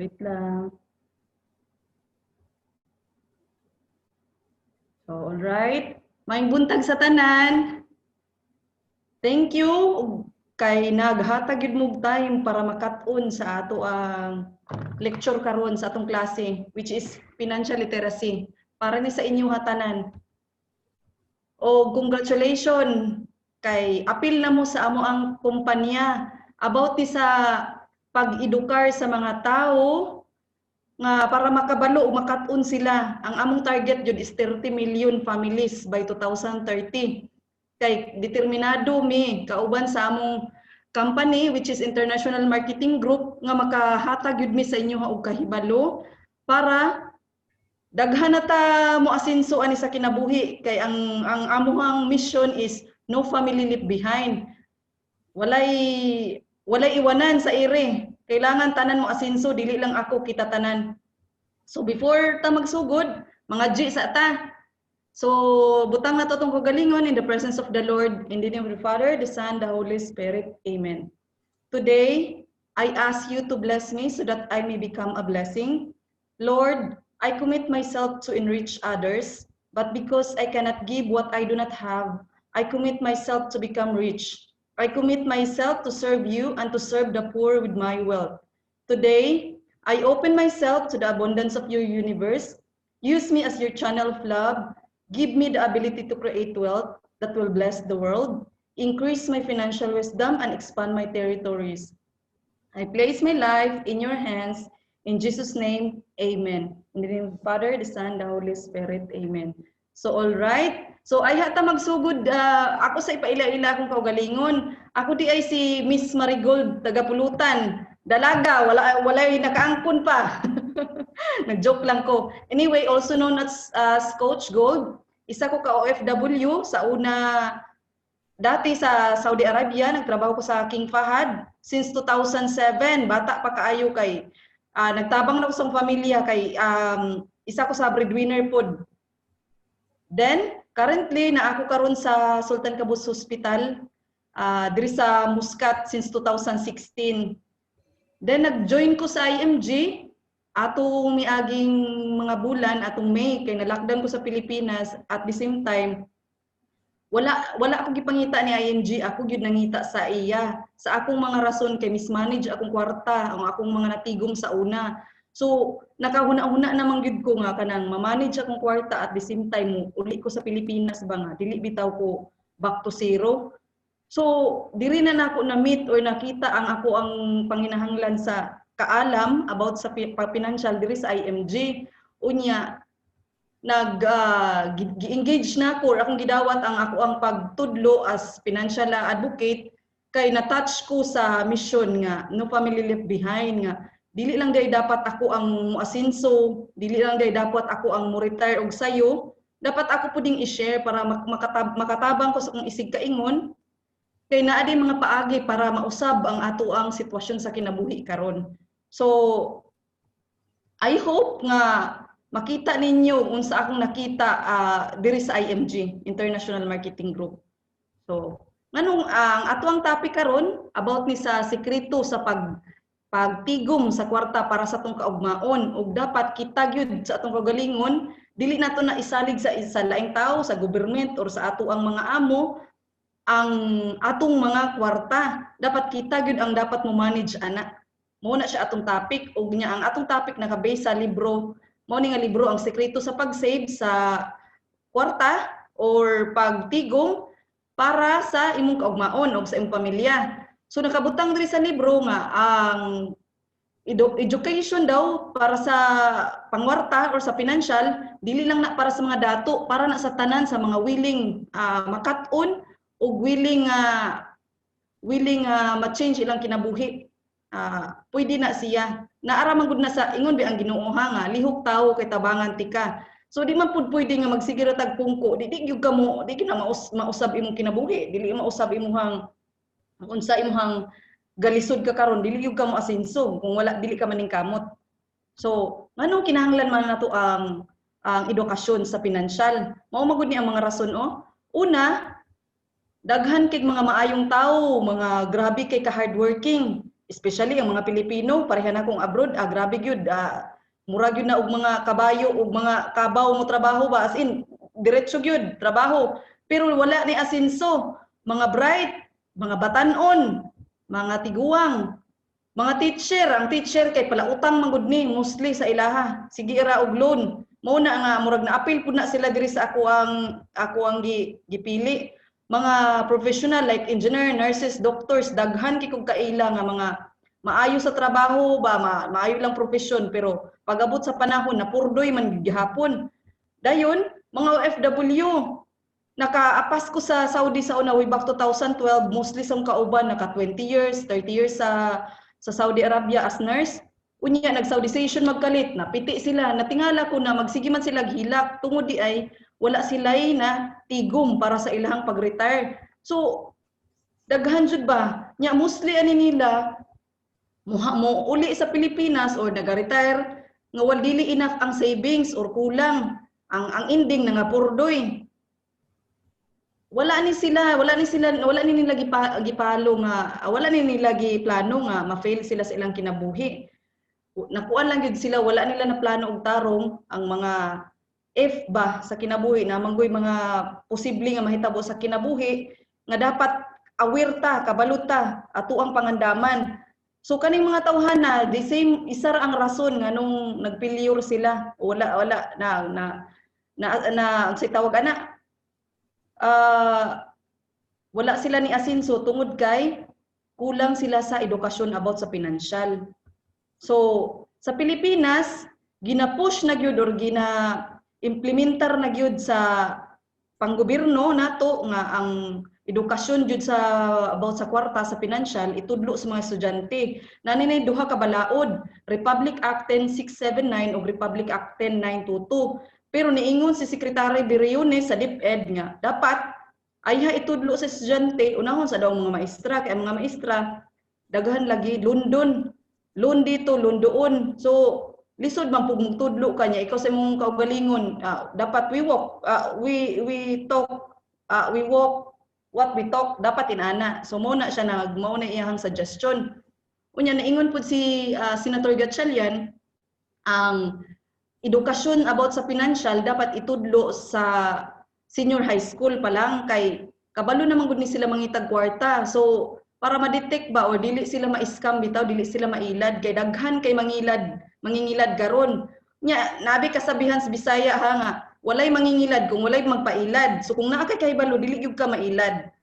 Wait lang. So, all right. Maayong buntag sa tanan. Thank you kay naghatag gyud mo time para makat-on sa ato ang lecture karon sa atong klase, which is financial literacy para ni sa inyo hatanan. O congratulations kay apil na mo sa amo ang kumpanya about ni sa pag-edukar sa mga tao nga para makabalo o makat-on sila. Ang among target jud is 30 million families by 2030. Kay determinado mi kauban sa among company which is International Marketing Group nga makahatag yun mi sa inyo og kahibalo para daghan na ta mo asenso ani sa kinabuhi kay ang amuhang mission is no family left behind. Walay iwanan sa ire. Kailangan tanan mo asenso, dili lang ako kita tanan. So before ta magsugod, mga G sa ta. So butang na to tong kagalingon in the presence of the Lord, in the name of the Father, the Son, the Holy Spirit. Amen. Today, I ask you to bless me so that I may become a blessing. Lord, I commit myself to enrich others, but because I cannot give what I do not have, I commit myself to become rich. I commit myself to serve you and to serve the poor with my wealth. Today, I open myself to the abundance of your universe. Use me as your channel of love. Give me the ability to create wealth that will bless the world. Increase my financial wisdom and expand my territories. I place my life in your hands. In Jesus' name, amen. In the name of the Father, the Son, the Holy Spirit, amen. So, all right. So, ay hata magsugod ako sa ipaila-ila akong kaugalingon. Ako di ay si Miss Marigold, taga-Pulutan. Dalaga, walay nakaangkon pa. Nag-joke lang ko. Anyway, also known as Coach Gold. Isa ko ka OFW sa una. Dati sa Saudi Arabia, nagtrabaho ko sa King Fahad since 2007. Bata pa kaayo kay nagtabang na ko sa pamilya kay isa ko sa breadwinner pod. Then currently na ako karon sa Sultan Qaboos Hospital diri sa Muscat since 2016. Then nag-join ko sa IMG atong miaging mga bulan atong May kay na-lockdown ko sa Pilipinas. At the same time wala akong gipangita ni IMG, ako gyud nangita sa iya. Sa akong mga rason kay mismanage akong kwarta, ang akong mga natigom sa una. So nakahuna-huna naman gyud ko nga kanang ma-manage akong kwarta at the same time uli ko sa Pilipinas ba nga dili bitaw ko back to zero. So diri na nako na meet or nakita ang ako ang panginahanglan sa kaalam about sa financial diri sa IMG. Unya nag-engage na ako, akong gidawat ang ako ang pagtudlo as financial advocate kay na-touch ko sa mission nga no family left behind nga dili lang day dapat ako ang moasenso, dili lang day dapat ako ang mo-retire og sayo, dapat ako puding i-share para makatabang ko sa akong isig kaingon kay naa day mga paagi para mausab ang ato ang sitwasyon sa kinabuhi karon. So I hope nga makita ninyo unsa akong nakita diri sa IMG, International Marketing Group. So, nganong ang atuang topic karon about ni sa sekreto sa pagtigom sa kwarta para sa atong kaugmaon ug dapat kita gyud sa atong kagalingon dili nato na isalig sa laing tao, sa government or sa ato ang mga amo ang atong mga kwarta. Dapat kita gyud ang dapat mo manage ana. Mao na siya atong topic ug nya ang atong topic nakabase sa libro. Mao ni nga libro ang sekreto sa pag-save sa kwarta or pagtigom para sa imong kaugmaon o sa imong pamilya. So nakabutang diri sa libro nga ang education daw para sa pangwarta or sa financial dili lang na para sa mga dato, para na sa tanan sa mga willing makat-on o willing ma-change ilang kinabuhi. Pwede na siya. Naara man gud na sa ingon bi ang Ginoo nga lihok tawo kay tabangan tika. So di man pud pwede nga magsigiro tag pungko, di gyud ka mo, di na mausab imong kinabuhi, dili mausab imong unsa imong galisod ka karon, dili gyud ka mo asenso kung wala dili ka maning kamot. So nganong kinahanglan man nato ang edukasyon sa financial? Mao magud ni ang mga rason Una, daghan kay mga maayong tawo, mga grabe kay ka hardworking. especially ang mga Pilipino, pareha na akong abroad, grabe gyud, murag yun na og mga kabayo og mga kabaw mo trabaho ba, as in diretso gyud trabaho, pero wala ni asenso. Mga bright, mga batanon, mga tiguang, mga teacher, ang teacher kay pala utang man gud ni mostly sa ilaha, sige ra og loan. Mao na nga murag na appeal pud na sila diri sa ako ang gipili. Mga professional like engineer, nurses, doctors, daghan kay kog kaila nga mga maayo sa trabaho ba, maayo lang profesyon, pero pag-abot sa panahon na purdoy man gihapon. Dayon, mga OFW, nakaapas ko sa Saudi sa una way back 2012, mostly sa kauban naka 20 years, 30 years sa Saudi Arabia as nurse. Unya nag-Saudization magkalit, napiti sila, natingala ko na magsige man sila hilak tungod di ay wala sila'y na tigom para sa ilahang pag-retire. So daghan jud ba nya mostly ani nila mo uli sa Pilipinas or naga-retire nga wala dili enough ang savings or kulang ang ending na nga purdoy. Wala ni nila gipalo nga wala ni nila giplano nga ma-fail sila sa ilang kinabuhi. Nakuan lang gyud sila, wala nila na plano og tarong ang mga if ba sa kinabuhi na manggoy mga posible nga mahitabo sa kinabuhi nga dapat aware ta, kabaluta ato ang pangandaman. So kaning mga tawhana, the same isar ang rason nga nung nagpilyor sila, wala na sa tawag ana wala sila ni asenso tungod kay kulang sila sa edukasyon about sa financial. So sa Pilipinas gina-push na gyud or gina-implementar na gyud sa panggobyerno nato nga ang edukasyon jud sa about sa kwarta sa financial itudlo sa mga estudyante. Naninay duha ka balaod, Republic Act 10679 ug Republic Act 10922. Pero niingon si Secretary Biriones sa DepEd nga dapat ayha itudlo sa estudyante unahon sa daw mga maestra, kay mga maestra daghan lagi London, loan dito, loan doon. So lisod man pug mugtudlo kanya ikaw sa imong kaugalingon, dapat we walk what we talk, dapat inana. So muna siya mao na iyang suggestion. Unya naingon pud si Senator Gatchalian ang edukasyon about sa financial dapat itudlo sa senior high school pa lang kay kabalo naman gud ni sila mangitag kwarta. So para ma-detect ba or dili sila ma-scam bitaw, dili sila mailad kay daghan kay mangingilad garon. Nya nabi kasabihan sa Bisaya ha nga walay mangingilad kung walay magpailad. So kung naa kay kahibalo dili gyud ka mailad.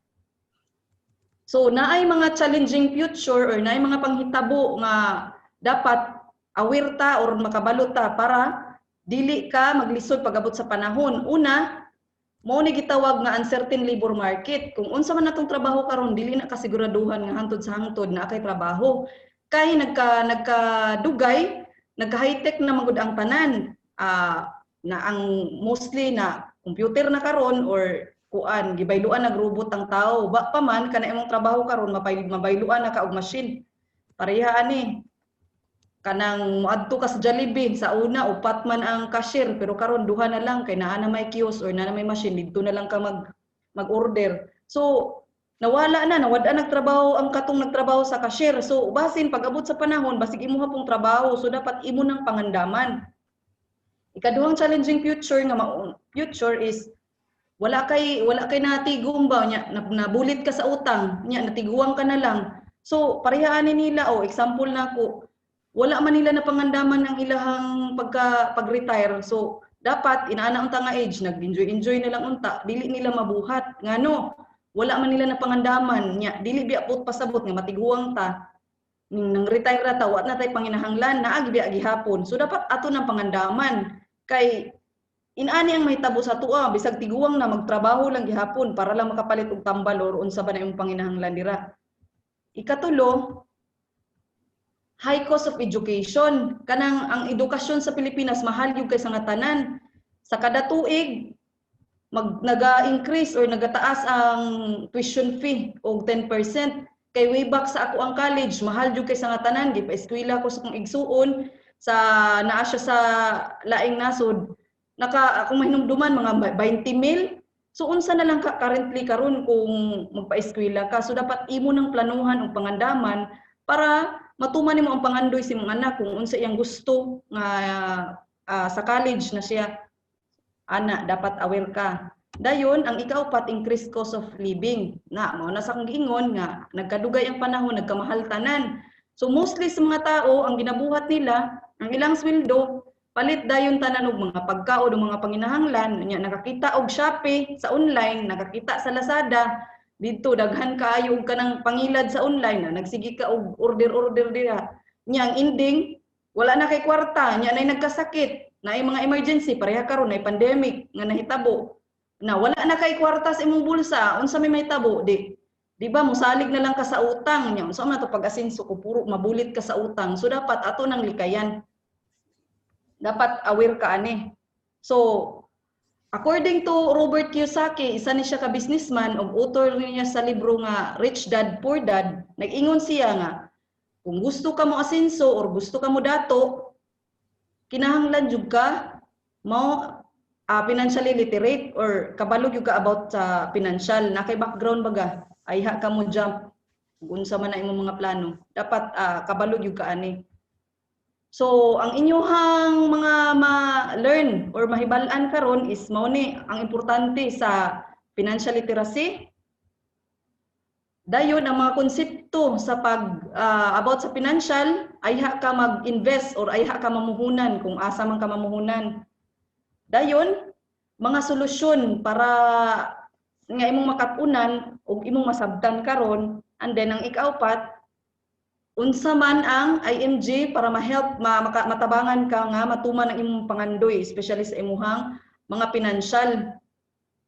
So naay mga challenging future or naay mga panghitabo nga dapat aware ta or makabalo ta para dili ka maglisod pag-abot sa panahon. Una, mao ni gitawag nga uncertain labor market. Kung unsa man natong trabaho karon dili na kasiguraduhan nga hangtod sa hangtod na kay trabaho. Kay nagkadugay, nagka-high-tech na magud ang tanan. Na ang mostly na computer na karon or kuan gibayluan nag robot ang tao. Ba pa man kana imong trabaho karon mabayluan na ka og machine. Pareha ani. Kanang moadto ka sa Jollibee sa una upat man ang cashier pero karon duha na lang kay naa na may kiosk or naa na may machine didto na lang ka mag-order. So nawala na nawad-an nagtrabaho ang katong nagtrabaho sa cashier. So basin pag-abot sa panahon basig imuha pong trabaho so dapat imo nang pangandaman. Ikaduhang challenging future is wala kay natigom ba nya nabulit ka sa utang nya natiguang ka na lang. So parehaan nila example nako wala man nila na pangandaman ang ilahang pag-retire. So dapat inaana unta nga age nag-enjoy na lang unta dili nila mabuhat ngano wala man nila na pangandaman nya dili biya put pasabot nga matiguang ta nang retire ra ta wa na tay panginahanglan naa biya gihapon. So dapat ato nang pangandaman kay inani ang mahitabo sa tuwa bisag tiguang na magtrabaho lang gihapon para lang makapalit og tambal or unsa ba na imong panginahanglan dira. Ikatulo, high cost of education. Kanang ang edukasyon sa Pilipinas mahal gyud kay sa nga tanan. Sa kada tuig naga-increase or nagataas ang tuition fee og 10%. Kay way back sa ako ang college mahal gyud kay sa nga tanan gipa-eskwela ko sa kong igsuon sa naa siya sa laing nasod. Akong mahinumduman mga 20 mil. So unsa na lang currently karon kung magpa-eskwela ka. So dapat imo nang planuhan og pangandaman para matuman nimo ang pangandoy si mong anak kung unsa iyang gusto nga sa college na siya ana dapat aware ka. Dayon ang ikaupat increased cost of living. Na mao na sa akong giingon nga nagkadugay ang panahon, nagkamahal tanan. So mostly sa mga tao ang ginabuhat nila ang ilang sweldo palit dayon tanan og mga pagkaon o mga panginahanglan, nya nakakita og Shopee sa online, nakakita sa Lazada, dito daghan kaayo og kanang pangilad sa online na nagsigi ka og order diha. Nya ang ending wala na kay kwarta, nya nay nagkasakit, naay mga emergency pareha karon nay pandemic nga nahitabo. Na wala na kay kwarta sa imong bulsa, unsa may mahitabo di ba mosalig na lang ka sa utang nya unsa man to pag-asenso ko puro mabulit ka sa utang. So dapat ato nang likayan. Dapat aware ka ani. So according to Robert Kiyosaki, isa ni siya ka businessman ug author niya sa libro nga Rich Dad Poor Dad, nag-ingon siya nga kung gusto ka mo asenso or gusto ka mo dato, kinahanglan jud ka mo financially literate or kabalo jud ka about sa financial, na kay background baga, ayha ka mo jump unsa man na imong mga plano. Dapat kabalo jud ka ani. So, ang inyuhang mga ma-learn or mahibal-an karon is mao ni ang importante sa financial literacy. Dayon ang mga konsepto sa about sa financial, ayha ka mag-invest or ayha ka mamuhunan kung asa man ka mamuhunan. Dayon mga solusyon para nga imong makatunan o imong masabtan karon, and then ang ikaupat unsa man ang IMG para ma-help matabangan ka nga matuman ang imong pangandoy, especially sa imuhang mga financial.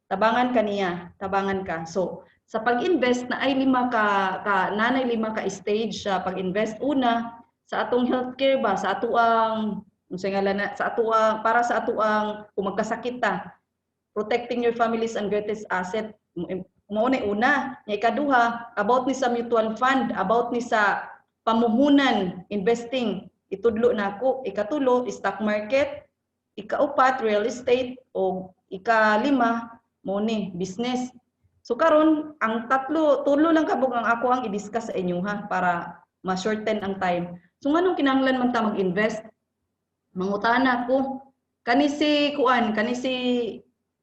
Tabangan ka niya, tabangan ka. So, sa pag-invest na ay lima ka stage sa pag-invest. Una, sa atong healthcare ba, sa atuang para sa atuang kung magkasakit ta, protecting your family's and greatest asset. Mao na una, nya ikaduha, about ni sa mutual fund, about ni sa pamuhunan, investing, itudlo na ako. Ikatulo, stock market. Ikaupat, real estate. O ikalima, mo ni business. So karon ang tulo lang kabog ang ako ang i-discuss sa inyo ha, para ma-shorten ang time. So nganong kinahanglan man ta mag-invest? Mangutana ko, kani si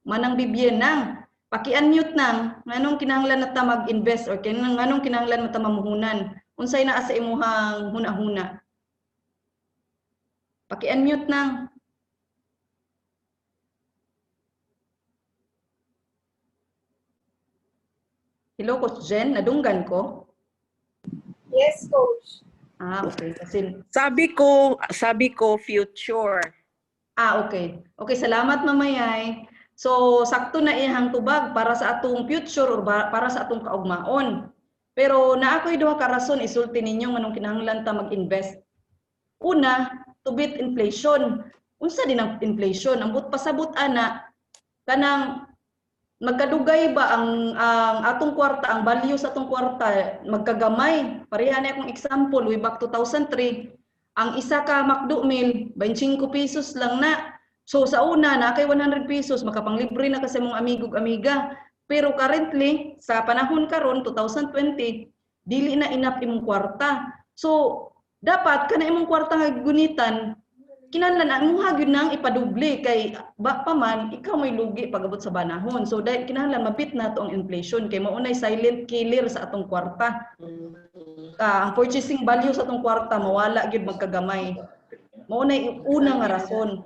Manang Bibien nang paki-unmute nang nganong kinahanglan na ta mag-invest or nganong kinahanglan man ta mamuhunan? Unsay naa sa imuhang huna-huna? Paki-unmute nang. Hello, Coach Jen. Nadunggan ko? Yes, Coach. Okay. Kasi Sabi ko future. okay. Okay, salamat mamayay. So, sakto na iyang tubag para sa atong future or para sa atong kaugmaon. Pero naakoy duha ka rason isulti ninyo nganong kinahanglan ta mag-invest. Una, to beat inflation. Unsa din ang inflation? Ambot pasabot ana kanang magkadugay ba ang atong kwarta, ang value sa atong kwarta magkagamay. Pareha na akong example, way back 2003, ang isa ka McDo meal 25 pesos lang na. So sa una na kay 100 pesos makapanglibre na kasi mong amigo-amiga. Pero currently sa panahon karon 2020 dili na enough imong kwarta. So dapat kana imong kwarta nga gunitan kinahanglan ang muha gyud nang ipadoble kay ba pa man ikaw may lugi pagabot sa banahon. So dahil kinahanglan mapit na to ang inflation kay mao nay silent killer sa atong kwarta. Ang purchasing value sa atong kwarta mawala gyud magkagamay. Mao nay una nga rason.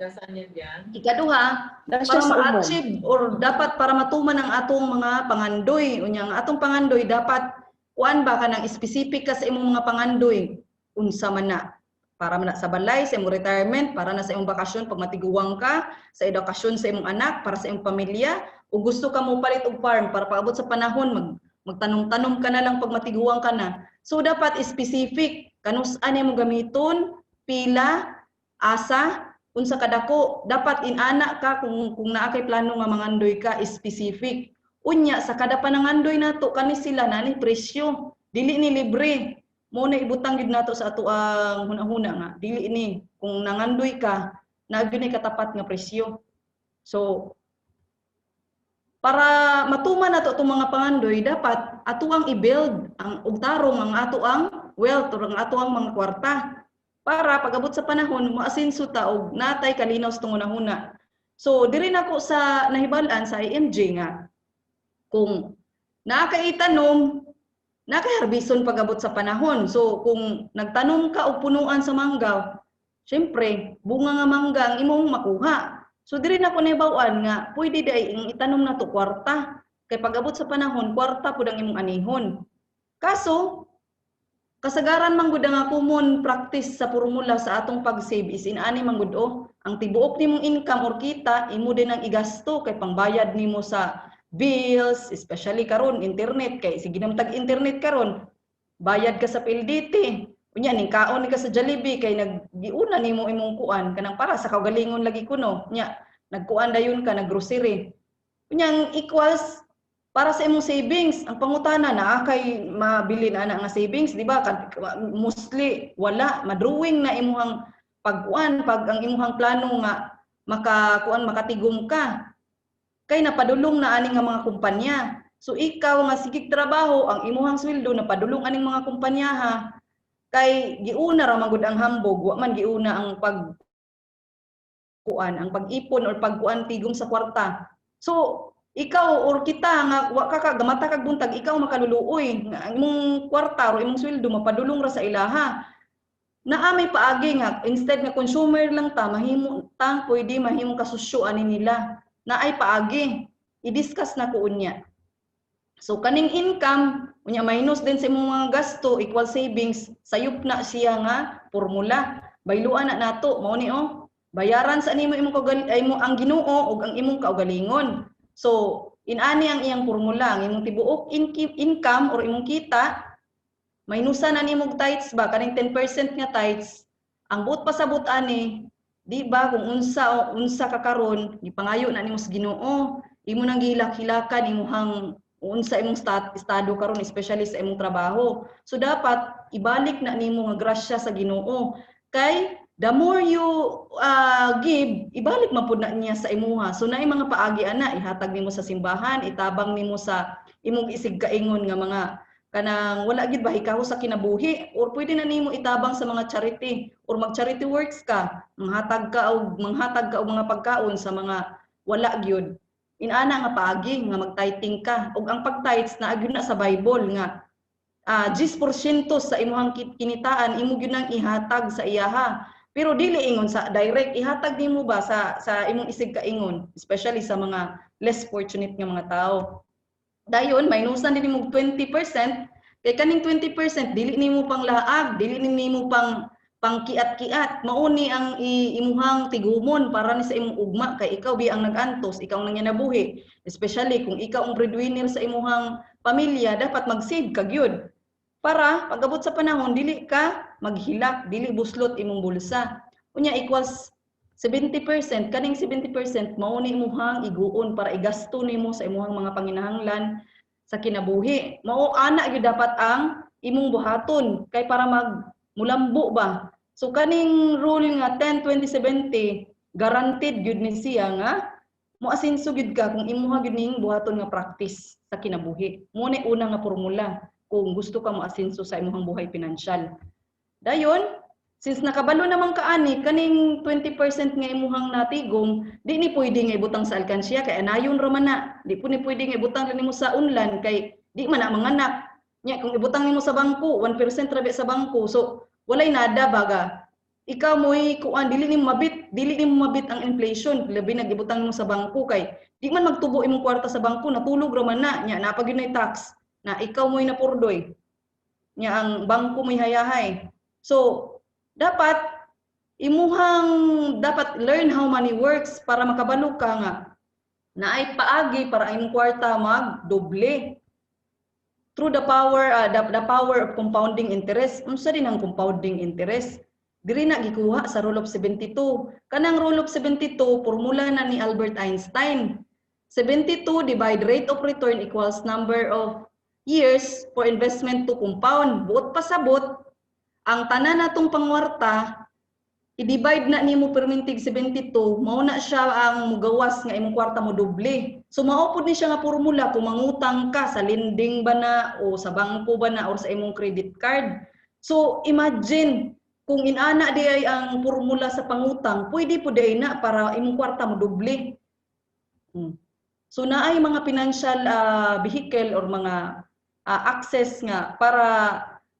Ikaduha, para ma-achieve or dapat para matuman ang atong mga pangandoy, unya ang atong pangandoy dapat kuan ba kanang specific ka sa imong mga pangandoy. Unsa man na, para man na sa balay, sa imong retirement, para na sa imong bakasyon pag matiguwang ka, sa edukasyon sa imong anak, para sa imong pamilya, o gusto ka mo palit og farm para paabot sa panahon magtanom-tanom ka na lang pag matiguwang ka na. So dapat specific kanus-an imong gamiton, pila, asa, unsa kadako, dapat inana ka kung naa kay plano nga mangandoy ka specific. Unya sa kada panangandoy nato kani sila nani presyo, dili ni libre. Mo na ibutang gid nato sa ato ang hunahuna nga dili ni kung nangandoy ka na gyud ni katapat nga presyo. So para matuman nato itong mga pangandoy dapat ato ang i-build ang ug tarong ang ato ang wealth or ang ato ang mga kwarta para pag-abot sa panahon moasinso ta og natay kalinaw sa tungunahuna. So diri nako sa nahibalan sa IMJ nga kung nakaitanong nakaharbison pag-abot sa panahon. So kung nagtanom ka og punuan sa manggaw, syempre bunga nga mangga ang imong makuha. So diri nako nahibaw-an nga pwede day ang itanom nato kwarta kay pag-abot sa panahon kwarta pud ang imong anihon. Kaso kasagaran man gud nga common practice sa formula sa atong pag-save is inani man gud ang tibuok nimong income or kita imo din ang igasto kay pangbayad nimo sa bills, especially karon internet kay sige naman tag internet karon bayad ka sa PLDT unya ning kaon ni ka sa Jollibee kay naggiuna nimo imong kuan kanang para sa kaugalingon lagi kuno nya nagkuan dayon ka naggrocery unya equals para sa imong savings, ang pangutana na kay mabili na nga savings, di ba? Mostly wala, madrawing na imuhang pagkuan, pag ang imuhang plano nga makatigom ka. Kay napadulong na aning nga mga kumpanya. So ikaw nga sigig trabaho, ang imuhang sweldo napadulong aning mga kumpanya ha. Kay giuna ra magud ang hambog, wa man giuna ang ang pag-ipon or pagkuan tigom sa kwarta. So ikaw or kita nga wa ka gamata kag buntag ikaw makaluluoy nga imong kwarta o imong sweldo mapadulong ra sa ilaha naa may paagi nga instead nga consumer lang ta mahimo ta pwede mahimong kasusyo ani nila naay paagi i-discuss na ko unya. So kaning income unya minus din sa imong mga gasto equal savings sayop na siya nga formula bayluan na nato mao ni bayaran sa nimo imong ang Ginoo ug ang imong kaugalingon. So, inani ang iyang formula, ang imong tibuok income or imong kita, minusan na nimong tithes ba, kaning 10% nga tithes, ang buot pasabot ani, di ba, kung unsa ka karon, gipangayo na nimo sa Ginoo, imo nang gihilak-hilakan imuhang unsa imong estado karon, especially sa imong trabaho. So dapat ibalik na nimo nga grasya sa Ginoo. Kay the more you give, ibalik man pud na niya sa imuha. So naay mga paagi ana, ihatag nimo sa simbahan, itabang nimo sa imong isig kaingon nga mga kanang wala gid ba ikaw sa kinabuhi or pwede na nimo itabang sa mga charity or mag-charity works ka, manghatag ka og mga pagkaon sa mga wala gyud. Inana nga paagi nga mag-tithing ka ug ang pag-tithes na agyud na sa Bible nga 10% sa imuhang kinitaan imo gyud nang ihatag sa iyaha. Pero dili ingon sa direct ihatag nimo ba sa imong isig kaingon, especially sa mga less fortunate nga mga tao. Dayon minusan din nimo 20%, kay kaning 20% dili nimo pang laag, dili nimo pang kiat-kiat. Mauni ang imuhang tigumon para ni sa imong ugma kay ikaw bi ang nag-antos, ikaw nang nabuhi. Especially kung ikaw ang breadwinner sa imuhang pamilya, dapat mag-save ka gyud. Para pag-abot sa panahon dili ka maghilak, dili buslot imong bulsa. Unya equals 70%, kaning 70% mao ni imuhang iguon para igasto nimo sa imuhang mga panginahanglan sa kinabuhi. Mao ana gyud dapat ang imong buhaton kay para mulambo ba. So kaning rule nga 10-20-70 guaranteed gyud ni siya nga moasinso gyud ka kung imuha gyud ning buhaton nga practice sa kinabuhi. Mo ni una nga formula kung gusto ka moasinso sa imong buhay pinansyal. Dayon, since nakabalo naman ka ani kaning 20% nga imuhang natigom, di ni pwede nga ibutang sa alkansya kay anayon ra man na. Di po ni pwede nga ibutang nimo sa unlan kay di man na manganak. Nya kung ibutang nimo sa bangko, 1% rabi sa bangko. So walay nada baga. Ikaw mo'y kuan dili nimo mabit ang inflation, labi nagibutang nimo sa bangko kay di man magtubo imong kwarta sa bangko, natulog ra man na. Nya napag yun tax na ikaw mo'y napurdoy. Nya ang bangko mo'y hayahay. So dapat learn how money works para makabalo ka nga na ay paagi para imong kwarta magdoble. Through the power of compounding interest. Unsa din ang compounding interest? Diri na gikuha sa rule of 72. Kanang rule of 72 formula na ni Albert Einstein. 72 divide rate of return equals number of years for investment to compound. Buot pasabot ang tanan natong pangwarta i-divide na nimo permintig 72, mao na siya ang mugawas nga imong kwarta mo doble. So mao pud ni siya nga formula kung mangutang ka sa lending ba na o sa bangko ba na or sa imong credit card. So imagine kung inana di ay ang formula sa pangutang, pwede po di na para imong kwarta mo doble. So naay mga financial vehicle or mga access nga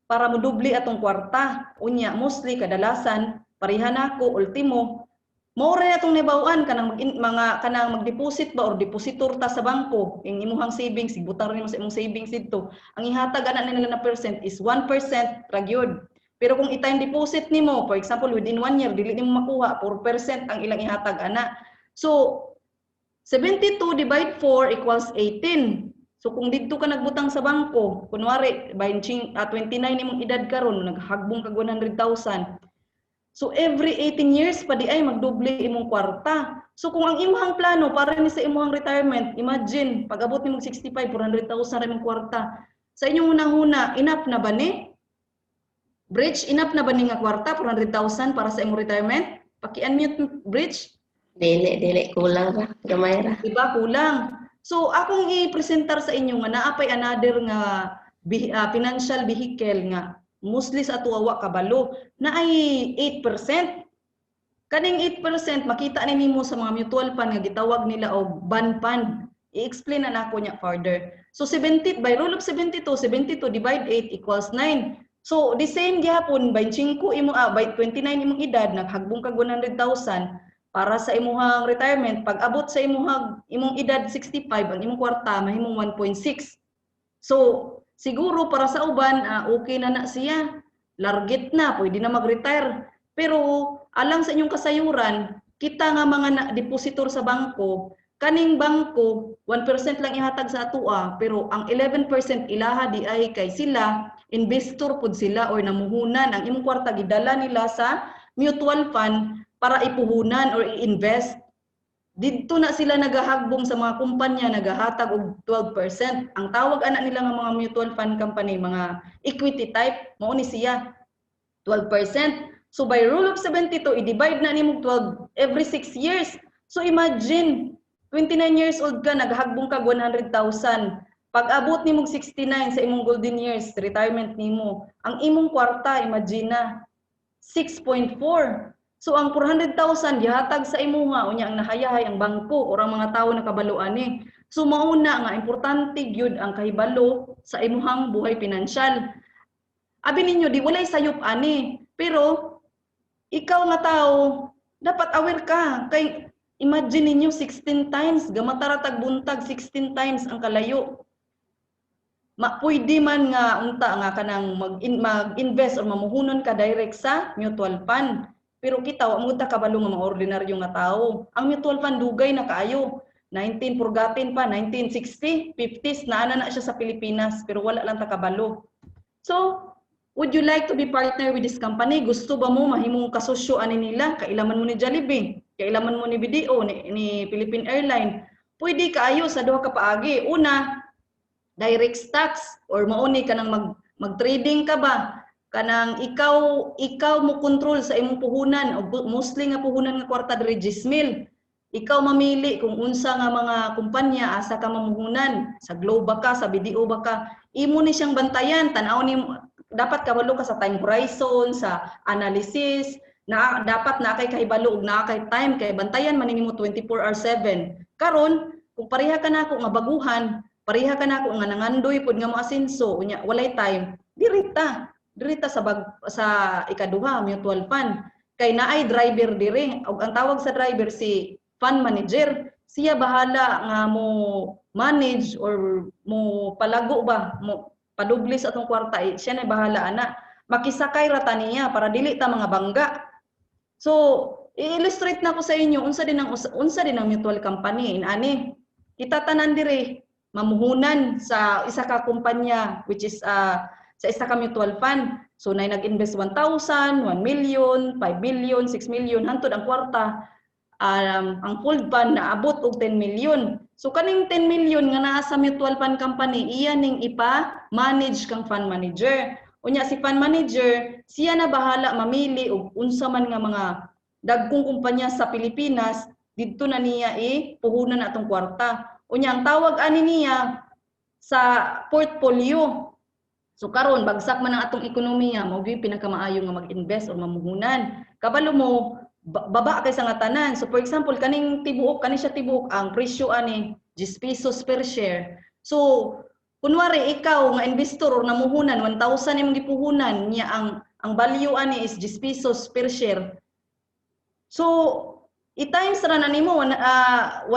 para mo doble atong kwarta. Unya mostly kadalasan pareha nako ultimo mao ra atong nabaw-an kanang mag-deposit ba or depositor ta sa bangko ing imong savings ibutang nimo sa imong savings didto. Ang ihatag ana nila na percent is 1% ra gyud. Pero kung i-time deposit nimo, for example within 1 year dili nimo makuha 4% ang ilang ihatag ana. So 72 divide 4 equals 18. So kung didto ka nagbutang sa bangko, kunwari 29 imong edad karon naghagbong kag 100,000. So every 18 years pa di ay magdoble imong kwarta. So kung ang imong plano para ni sa imong retirement, imagine pag abot nimo 65 400,000 ra imong kwarta. Sa inyong unang-una, enough na ba ni? Bridge, enough na ba ni nga kwarta 400,000 para sa imong retirement? Paki-unmute Bridge. Dili kulang ra, gamay ra. Diba kulang. So akong i-presentar sa inyo nga naapay another nga financial vehicle nga mostly sa atuwa kabalo na ay 8%. Kaning 8% makita ni nimo sa mga mutual fund nga gitawag nila og bond fund. I-explain na nako nya further. So 70 by rule of 72 divide 8 equals 9. So the same gihapon by 5 by 29 imong edad naghagbong kag 100,000 para sa imong retirement. Pag abot sa imong edad 65 ang imong kwarta mahimong 1.6. So siguro para sa uban okay na siya. Largit na, pwede na mag-retire. Pero alang sa inyong kasayuran, kita nga mga depositor sa bangko, kaning bangko 1% lang ihatag sa atua, pero ang 11% ilaha di ay kay sila investor pud sila or namuhunan ang imong kwarta gidala nila sa mutual fund para ipuhunan or i-invest. Dito na sila nagahagbong sa mga kumpanya nagahatag og 12%. Ang tawag ana nila nga mga mutual fund company, mga equity type, mao ni siya 12%. So by rule of 72 i-divide na nimo 12 every 6 years. So imagine 29 years old ka nagahagbong kag 100,000. Pag abot nimo 69 sa imong golden years retirement nimo, ang imong kwarta imagine na 6.4. So ang 400,000 gihatag sa imuha unya ang nahayahay ang bangko or ang mga tawo nakabaluan ni. So mauna nga importante gyud ang kahibalo sa imuhang buhay pinansyal. Abi ninyo di walay sayop ani, pero ikaw nga tao dapat aware ka kay imagine ninyo 16 times gamatara tag buntag 16 times ang kalayo. Pwede man nga unta nga kanang mag-invest or mamuhunon ka direct sa mutual fund. Pero kita wa mo ta kabalo nga mga ordinaryo nga tao. Ang mutual fund dugay na kaayo. 19 purgatin pa 1960, 50s naana na siya sa Pilipinas pero wala lang ta kabalo. So, would you like to be partner with this company? Gusto ba mo mahimong kasosyo ani nila? Kailaman mo ni Jollibee, kailaman mo ni BDO, ni Philippine Airlines. Pwede kaayo sa duha ka paagi. Una, direct stocks or mauni ka nang mag-trading ka ba? Kanang ikaw mo control sa imong puhunan o mostly nga puhunan nga kwarta diri Gismil. Ikaw mamili kung unsa nga mga kumpanya asa ka mamuhunan, sa Globe ba ka, sa BDO ba ka. Imo ni siyang bantayan, tan-aw ni dapat kabalo ka sa time horizon, sa analysis, na dapat na kay kahibalo ug na kay time kay bantayan man nimo 24/7. Karon kung pareha ka nako nga baguhan, pareha ka nako nga nangandoy pud nga moasenso, unya walay time, dirita sa ikaduha mutual fund kay naay driver diri ug ang tawag sa driver si fund manager. Siya bahala nga mo manage or mo palago ba mo padubli sa atong kwarta, siya na bahala ana makisakay ra ta niya para dili ta mga bangga. So i-illustrate na ko sa inyo unsa din ang mutual company inani. Kita tanan diri mamuhunan sa isa ka kumpanya which is sa isa ka mutual fund. So nay nag-invest 1,000, 1 million, 5 million, 6 million hantod ang kwarta. Ang pooled fund naabot og 10 million. So kaning 10 million nga naa sa mutual fund company, iya ning ipa-manage kang fund manager. Unya si fund manager, siya na bahala mamili og unsa man nga mga dagkong kumpanya sa Pilipinas didto na niya puhunan atong kwarta. Unya ang tawag ani niya sa portfolio. So karon bagsak man ang atong ekonomiya, mao gyud pinakamaayo nga mag-invest o mamuhunan. Kabalo mo baba kay sa nga tanan. So for example kaning tibuok kani siya tibuok ang presyo ani 10 pesos per share. So kunwari ikaw nga investor or namuhunan 1,000 imong gipuhunan niya ang value ani is 10 pesos per share. So i-times ra na nimo 110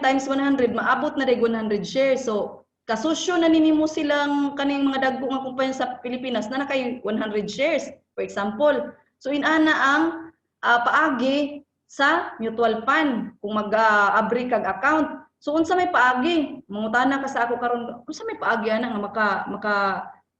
times 100 maabot na dag 100 shares. So kasosyo na nimo silang kaning mga dagko nga kumpanya sa Pilipinas na nakay 100 shares for example. So inana ang paagi sa mutual fund kung mag-abri kag account. So unsa may paagi? Mangutana ka sa ako karon, unsa may paagi ana nga maka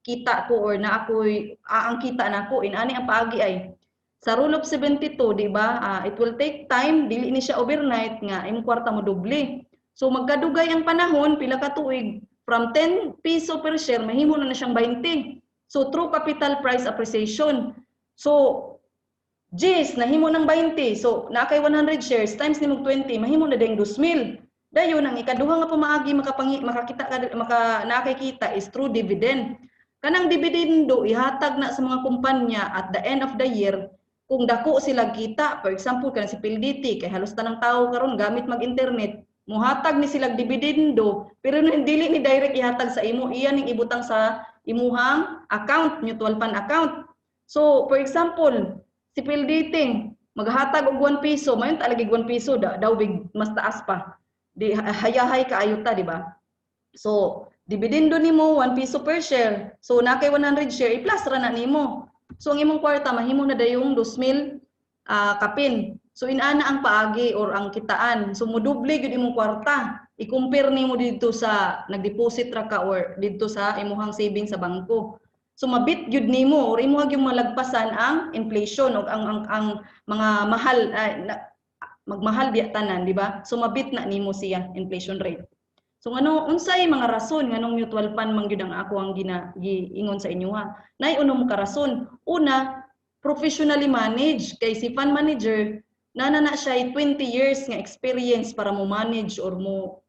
kita ko or na ako'y ang kita nako inani ang paagi ay sa rule of 72, di ba? It will take time, dili ni siya overnight nga imong kwarta mo doble. So magkadugay ang panahon pila ka tuig from 10 piso per share mahimo na siyang 20. So true capital price appreciation. So Jis nahimo ng 20. So na kay 100 shares times nimo 20 mahimo na ding 2,000. Dayon ang ikaduha nga pamaagi makakita nakay kita is true dividend. Kanang dividendo ihatag na sa mga kumpanya at the end of the year kung dako sila kita. For example kan si PLDT kay halos tanang tao karon gamit mag-internet muhatag ni silang dividendo pero dili ni direct ihatag sa imo iyan ning ibutang sa imuhang account mutual fund account. So for example si PLDT maghatag og 1 piso mayon talagi 1 piso daw big mas taas pa di hayahay kaayo ta di ba. So dividendo nimo 1 piso per share so na kay 100 share i-plus ra na nimo. So ang imong kwarta mahimo na dayong 2,000 kapin. So inana ang paagi or ang kitaan. So modoble gyud imong kwarta. I-compare nimo dito sa nagdeposit ra ka or dito sa imuhang savings sa bangko. So mabit gyud nimo or imo gyud malagpasan ang inflation o ang mga mahal magmahal biya tanan, di ba? So mabit na nimo siya inflation rate. So ngano unsay mga rason nganong mutual fund man gyud ang ako ang giingon sa inyo ha. Nay unom ka rason. Una, professionally managed kay si fund manager nana siya 20 years nga experience para mo manage or mo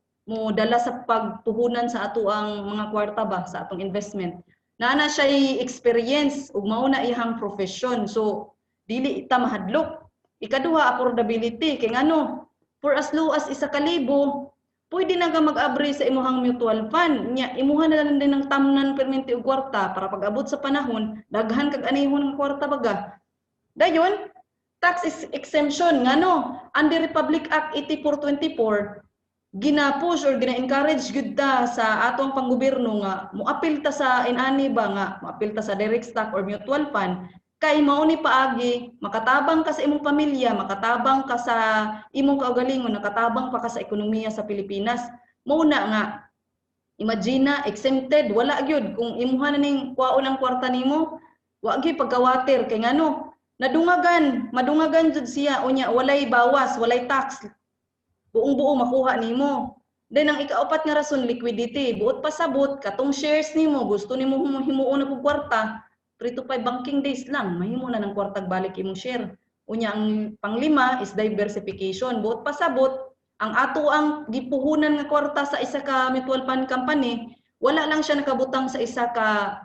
dala sa pagpuhunan sa ato ang mga kwarta ba sa atong investment. Nana siya experience ug mao na iyang profession. So dili ta mahadlok. Ikaduha, affordability kay ngano for as low as 1,000 pwede na ka mag-abri sa imuhang mutual fund. Nya imuha na lang din ng tamnan permente og kwarta para pag-abot sa panahon daghan kag anihon nga kwarta baga. Dayon tax exemption ngano under Republic Act 8424 gina-push or gina-encourage gyud ta sa atong panggobyerno nga moapil ta sa inani ba nga moapil ta sa direct stock or mutual fund kay mao ni paagi makatabang ka sa imong pamilya, makatabang ka sa imong kaugalingon, nakatabang pa ka sa ekonomiya sa Pilipinas. Mao na nga imagine na exempted wala gyud kung imuha na ning kwaon ang kwarta nimo wa gyud pagkawater kay ngano madungagan jud siya unya walay bawas, walay tax. Buong-buo makuha nimo. Then ang ikaapat nga rason liquidity, buot pasabot katong shares nimo gusto nimo himuon og kwarta 3 to 5 banking days lang mahimo na ng kwartag balik imong share. Unya ang panglima is diversification. Buot pasabot ang ato ang gipuhunan nga kwarta sa isa ka mutual fund company, wala lang siya nakabutang sa isa ka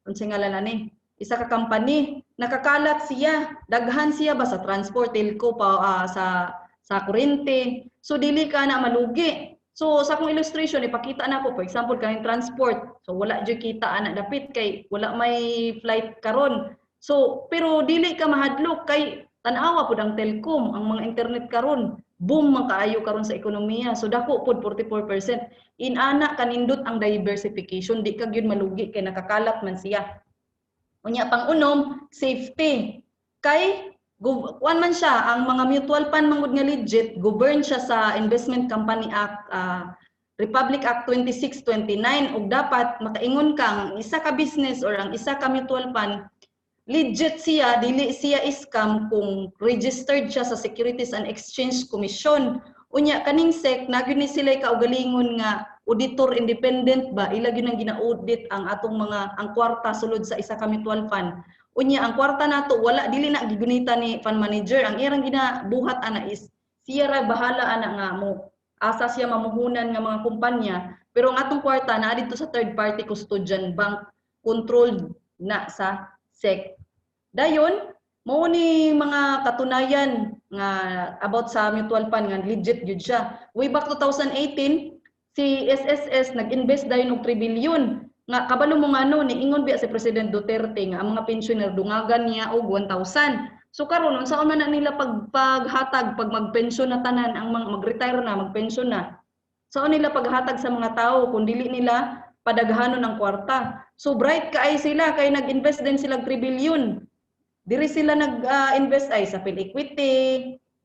unsay ngalan ani? Isa ka company. Nakakalat siya, daghan siya ba sa transport, telco pa sa kuryente. So dili ka na malugi. So sa akong illustration ipakita na ko for example kaning transport. So wala jud kita ana dapit kay wala may flight karon. So pero dili ka mahadlok kay tan-awa pud ang telecom, ang mga internet karon. Boom man kaayo karon sa ekonomiya. So dako pud 44%. Inana kanindot ang diversification, di ka gyud malugi kay nakakalat man siya. Unya pang-unom, safety. Kay kuan man siya ang mga mutual fund mangud nga legit govern siya sa Investment Company Act Republic Act 2629 ug dapat makaingon kang isa ka business or ang isa ka mutual fund legit siya dili siya scam kung registered siya sa Securities and Exchange Commission. Unya kaning SEC nagyud ni sila kaugalingon nga auditor independent ba ila gyud ang gina-audit ang atong mga ang kwarta sulod sa isa ka mutual fund. Unya ang kwarta nato wala dili na gigunita ni fund manager, ang irang ginabuhat ana is siya ra bahala ana nga mo asa siya mamuhunan nga mga kumpanya Pero ang atong kwarta na dito sa third party custodian bank controlled na sa SEC. Dayon, mao ni mga katunayan nga about sa mutual fund nga legit gyud siya. Way back 2018, si SSS nag-invest dayon og 3 billion nga kabalo mo ngano niingon biya si President Duterte nga ang mga pensioner dungagan niya og 1,000. So karon unsaon man na nila paghatag pag magpensyon na tanan ang mga mag-retire na, magpensyon na. Saan nila paghatag sa mga tao kung dili nila padaghanon ng kwarta. So bright kaay sila kay nag-invest din sila 3 billion. Diri sila nag-invest ay sa PhilEquity,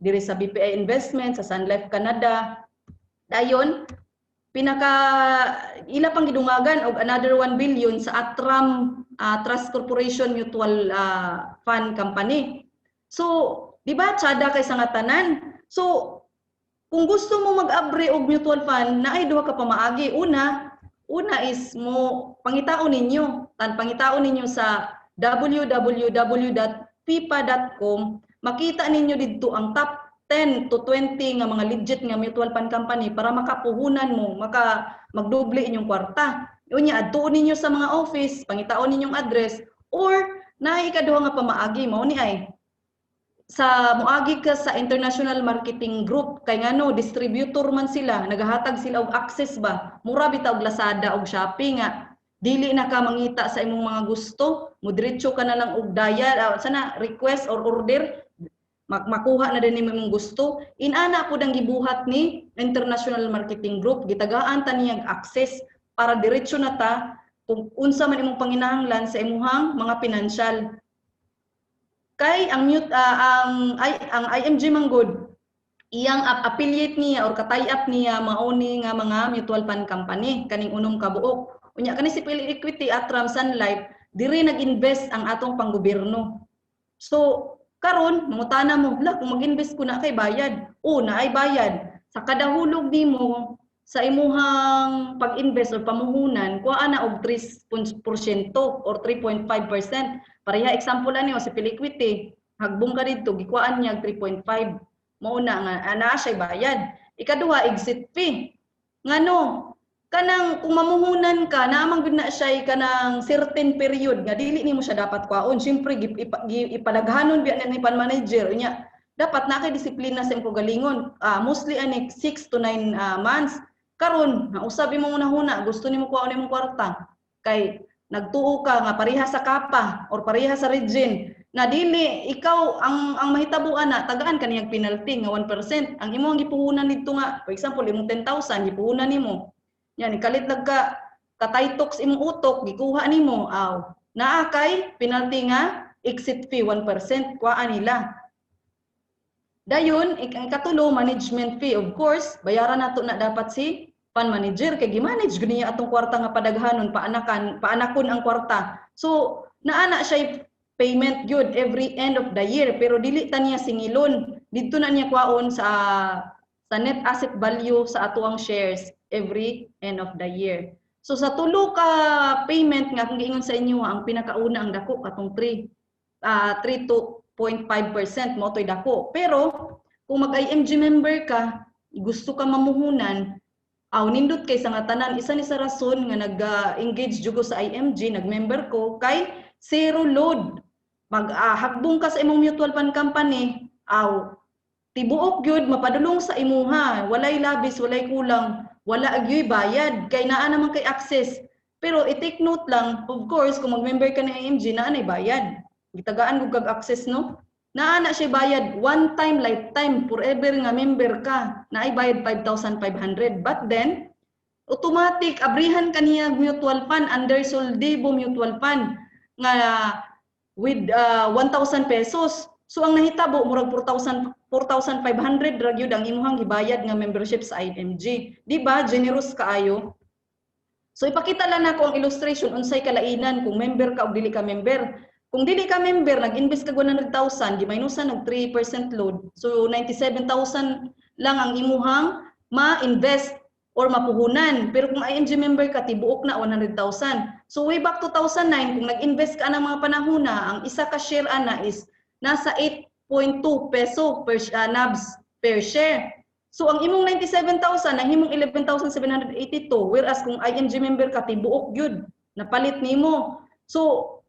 diri sa BPI Investment, sa Sun Life Canada. Dayon, ila pang gidungagan og another 1 billion sa Atram Trust Corporation Mutual Fund Company. So, di ba tsada kay sa nga tanan? So, kung gusto mo mag-abre og mutual fund, naay duha ka pamaagi. Una is mo pangitaon ninyo sa www.fipa.com, makita ninyo dito ang top 10 to 20 nga mga legit nga mutual fund company para makapuhunan mo, magdoble inyong kwarta. Unya adtuon ninyo sa mga office, pangitaon ninyong address, or naay ikaduha nga pamaagi mao ni ay sa moagi ka sa International Marketing Group kay ngano distributor man sila, nagahatag sila og access ba, mura bitaw og Lazada og Shopee nga dili na ka mangita sa imong mga gusto, mudiretso ka na lang og dial sana request or order, makuha na din imong gusto. Inana pud ang gibuhat ni International Marketing Group, gitagaan ta niyang access para diretso na ta kung unsa man imong panginahanglan sa imong mga financial. Kay ang IMG Manggod, iyang affiliate niya or katay-up niya mauni nga mga mutual fund company kaning unom ka buok. Unya kani si PhilEquity, Atram, Sun Life, diri nag-invest ang atong panggobyerno. So karon mangutana mo, kung mag-invest ko na kay bayad. Na ay bayad. Sa kada hulog nimo sa imuhang pag-invest or pamuhunan, kuha na og 3% or 3.5%. Pareha example ani si PhilEquity, hagbong ka dito gikuan niya 3.5. Mao na nga ana siya bayad. Ikaduha exit fee. Ngano? Kanang kung mamuhunan ka naamang gud na siya kanang certain period nga dili nimo siya dapat kwaon. Syempre ipadaghanon biya ni pan manager unya dapat na kay disiplina sa imong galingon. Mostly ani 6 to 9 months. Karon nausab imong unahuna gusto nimo kwaon imong kwarta kay nagtuo ka nga pareha sa kapa or pareha sa region na dili ikaw ang mahitabuan na tagaan kaniyang penalty nga 1%. Ang imong gipuhunan didto nga for example imong 10,000 gipuhunan nimo. Yan ikalit ka kataytok imong utok gikuha nimo naa kay penalty nga exit fee 1% kuha nila. Dayon ang katulo management fee, of course bayaran nato na dapat si fund manager kay gi-manage gud niya atong kwarta nga padaghanon paanakon ang kwarta. So naana siya payment gyud every end of the year pero dili ta niya singilon. Didto na niya kwaon sa net asset value sa atuang shares every end of the year. So sa tulo ka payment nga kung giingon sa inyo ang pinakauna ang dako katong 3 to 0.5% mo toy dako. Pero kung mag-IMG member ka, gusto ka mamuhunan, nindot kay sa nga tanan, isa ni sa rason nga nag-engage jugo sa IMG, nag-member ko kay zero load. Hagbong ka sa imong mutual fund company, tibuok gyud mapadulong sa imuha, walay labis, walay kulang, wala agyoy bayad kay naa naman kay access. Pero i-take note lang, of course, kung mag-member ka ng IMG, naa nay bayad. Gitagaan gud kag access no. Naa na siya bayad one time lifetime forever nga member ka. Naay bayad 5,500. But then automatic abrihan kaniya mutual fund under Soldibo Mutual Fund nga with 1,000 pesos. So ang nahitabo murag 4,500 ra gyud ang imuhang gibayad nga membership sa IMG. Di ba generous kaayo? So ipakita lang nako ang illustration unsay kalainan kung member ka o dili ka member. Kung dili ka member, nag-invest ka 100,000, gimaynusan nag 3% load. So 97,000 lang ang imuhang ma-invest or mapuhunan. Pero kung IMG member ka, tibuok na 100,000. So way back 2009, kung nag-invest ka ng mga panahuna, ang isa ka share ana is nasa 8.2 peso per NABS per share. So ang imong 97,000 ang imong 11,782 whereas kung IMG member ka tibuok gyud napalit nimo. So